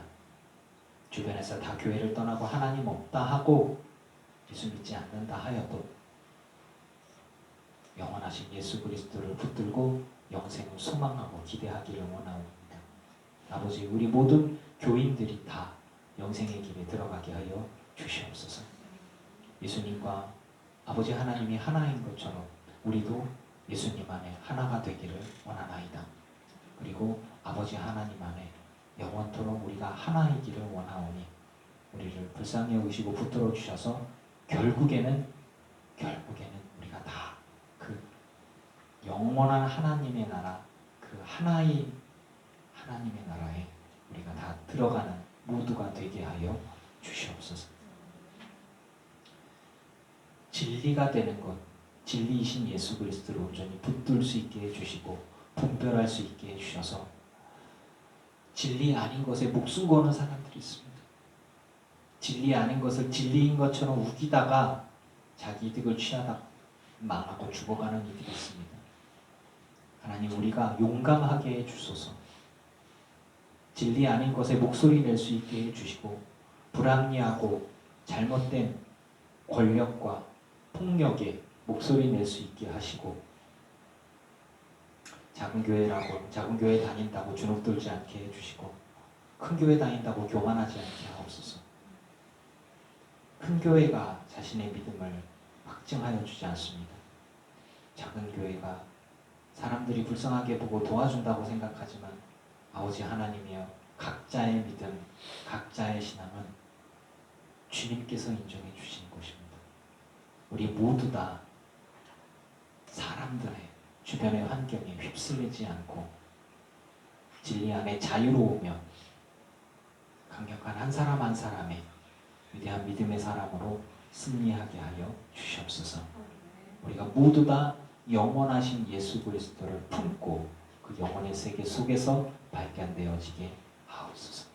주변에서 다 교회를 떠나고 하나님 없다 하고 예수 믿지 않는다 하여도 영원하신 예수 그리스도를 붙들고 영생을 소망하고 기대하기를 원하옵니다. 아버지, 우리 모든 교인들이 다 영생의 길에 들어가게 하여 주시옵소서. 예수님과 아버지 하나님이 하나인 것처럼 우리도 예수님 안에 하나가 되기를 원하나이다. 그리고 아버지 하나님 안에 영원토록 우리가 하나이기를 원하오니 우리를 불쌍히 여기시고 붙들어 주셔서 결국에는 우리가 다 그 영원한 하나님의 나라, 그 하나의 하나님의 나라에 우리가 다 들어가는 모두가 되게 하여 주시옵소서. 진리가 되는 것, 진리이신 예수 그리스도를 온전히 붙들 수 있게 해주시고 분별할 수 있게 해주셔서 진리 아닌 것에 목숨 거는 사람들이 있습니다. 진리 아닌 것을 진리인 것처럼 우기다가 자기 이득을 취하다 망하고 죽어가는 이들이 있습니다. 하나님, 우리가 용감하게 해주소서. 진리 아닌 것에 목소리 낼 수 있게 해주시고 불합리하고 잘못된 권력과 폭력에 목소리 낼 수 있게 하시고 작은 교회라고 작은 교회 다닌다고 주눅 들지 않게 해주시고 큰 교회 다닌다고 교만하지 않게 하옵소서. 큰 교회가 자신의 믿음을 확증하여 주지 않습니다. 작은 교회가 사람들이 불쌍하게 보고 도와준다고 생각하지만 아버지 하나님이여, 각자의 믿음, 각자의 신앙은 주님께서 인정해 주시는 것입니다. 우리 모두 다 사람들의 주변의 환경에 휩쓸리지 않고 진리 안에 자유로우며 강력한 한 사람 한 사람의 위대한 믿음의 사람으로 승리하게 하여 주시옵소서. 우리가 모두 다 영원하신 예수 그리스도를 품고 그 영혼의 세계 속에서 발견되어지게 하옵소서.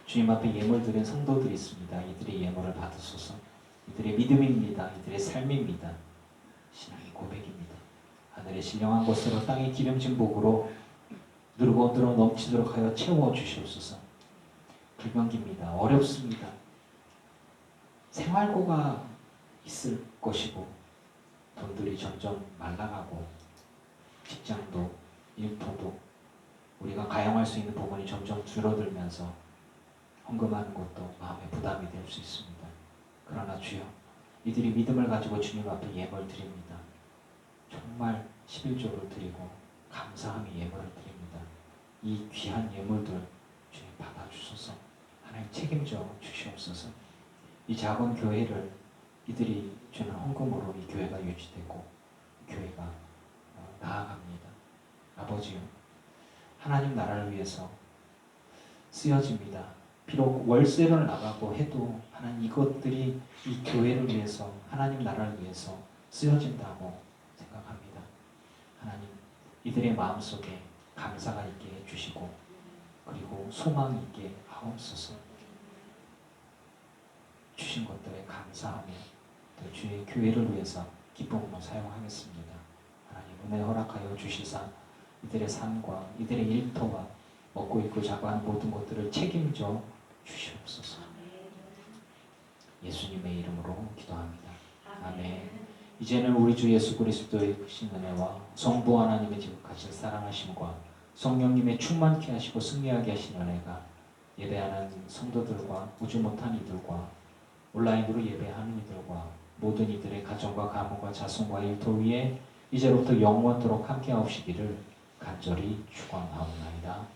주님 앞에 예물 드린 성도들이 있습니다. 이들의 예물을 받으소서. 이들의 믿음입니다. 이들의 삶입니다. 신앙의 고백입니다. 하늘의 신령한 것으로 땅의 기름진 복으로 누르고 들어 넘치도록 하여 채워 주시옵소서. 불경기입니다. 어렵습니다. 생활고가 있을 것이고 돈들이 점점 말라가고 직장도 일터도 우리가 가용할 수 있는 부분이 점점 줄어들면서 헌금하는 것도 마음의 부담이 될 수 있습니다. 그러나 주여, 이들이 믿음을 가지고 주님 앞에 예물 드립니다. 정말 11조를 드리고 감사함의 예물을 드립니다. 이 귀한 예물들 주님 받아주소서. 하나님 책임져 주시옵소서. 이 작은 교회를 이들이 주는 헌금으로 이 교회가 유지되고 교회가 나아갑니다. 아버지요, 하나님 나라를 위해서 쓰여집니다. 비록 월세를 나가고 해도 하나님, 이것들이 이 교회를 위해서, 하나님 나라를 위해서 쓰여진다고 생각합니다. 하나님, 이들의 마음속에 감사가 있게 해주시고 그리고 소망이 있게 하옵소서. 주신 것들에 감사하며 또 주의 교회를 위해서 기쁨으로 사용하겠습니다. 하나님, 은혜 허락하여 주시사 이들의 삶과 이들의 일터와 먹고 입고 자고 하는 모든 것들을 책임져 주시옵소서. 예수님의 이름으로 기도합니다. 아멘. 이제는 우리 주 예수 그리스도의 크신 은혜와 성부 하나님의 지극하신 사랑하심과 성령님의 충만케 하시고 승리하게 하신 은혜가 예배하는 성도들과 오지 못한 이들과 온라인으로 예배하는 이들과 모든 이들의 가정과 가문과 자손과 일터 위에 이제부터 영원토록 함께 하옵시기를 간절히 축원하옵나이다.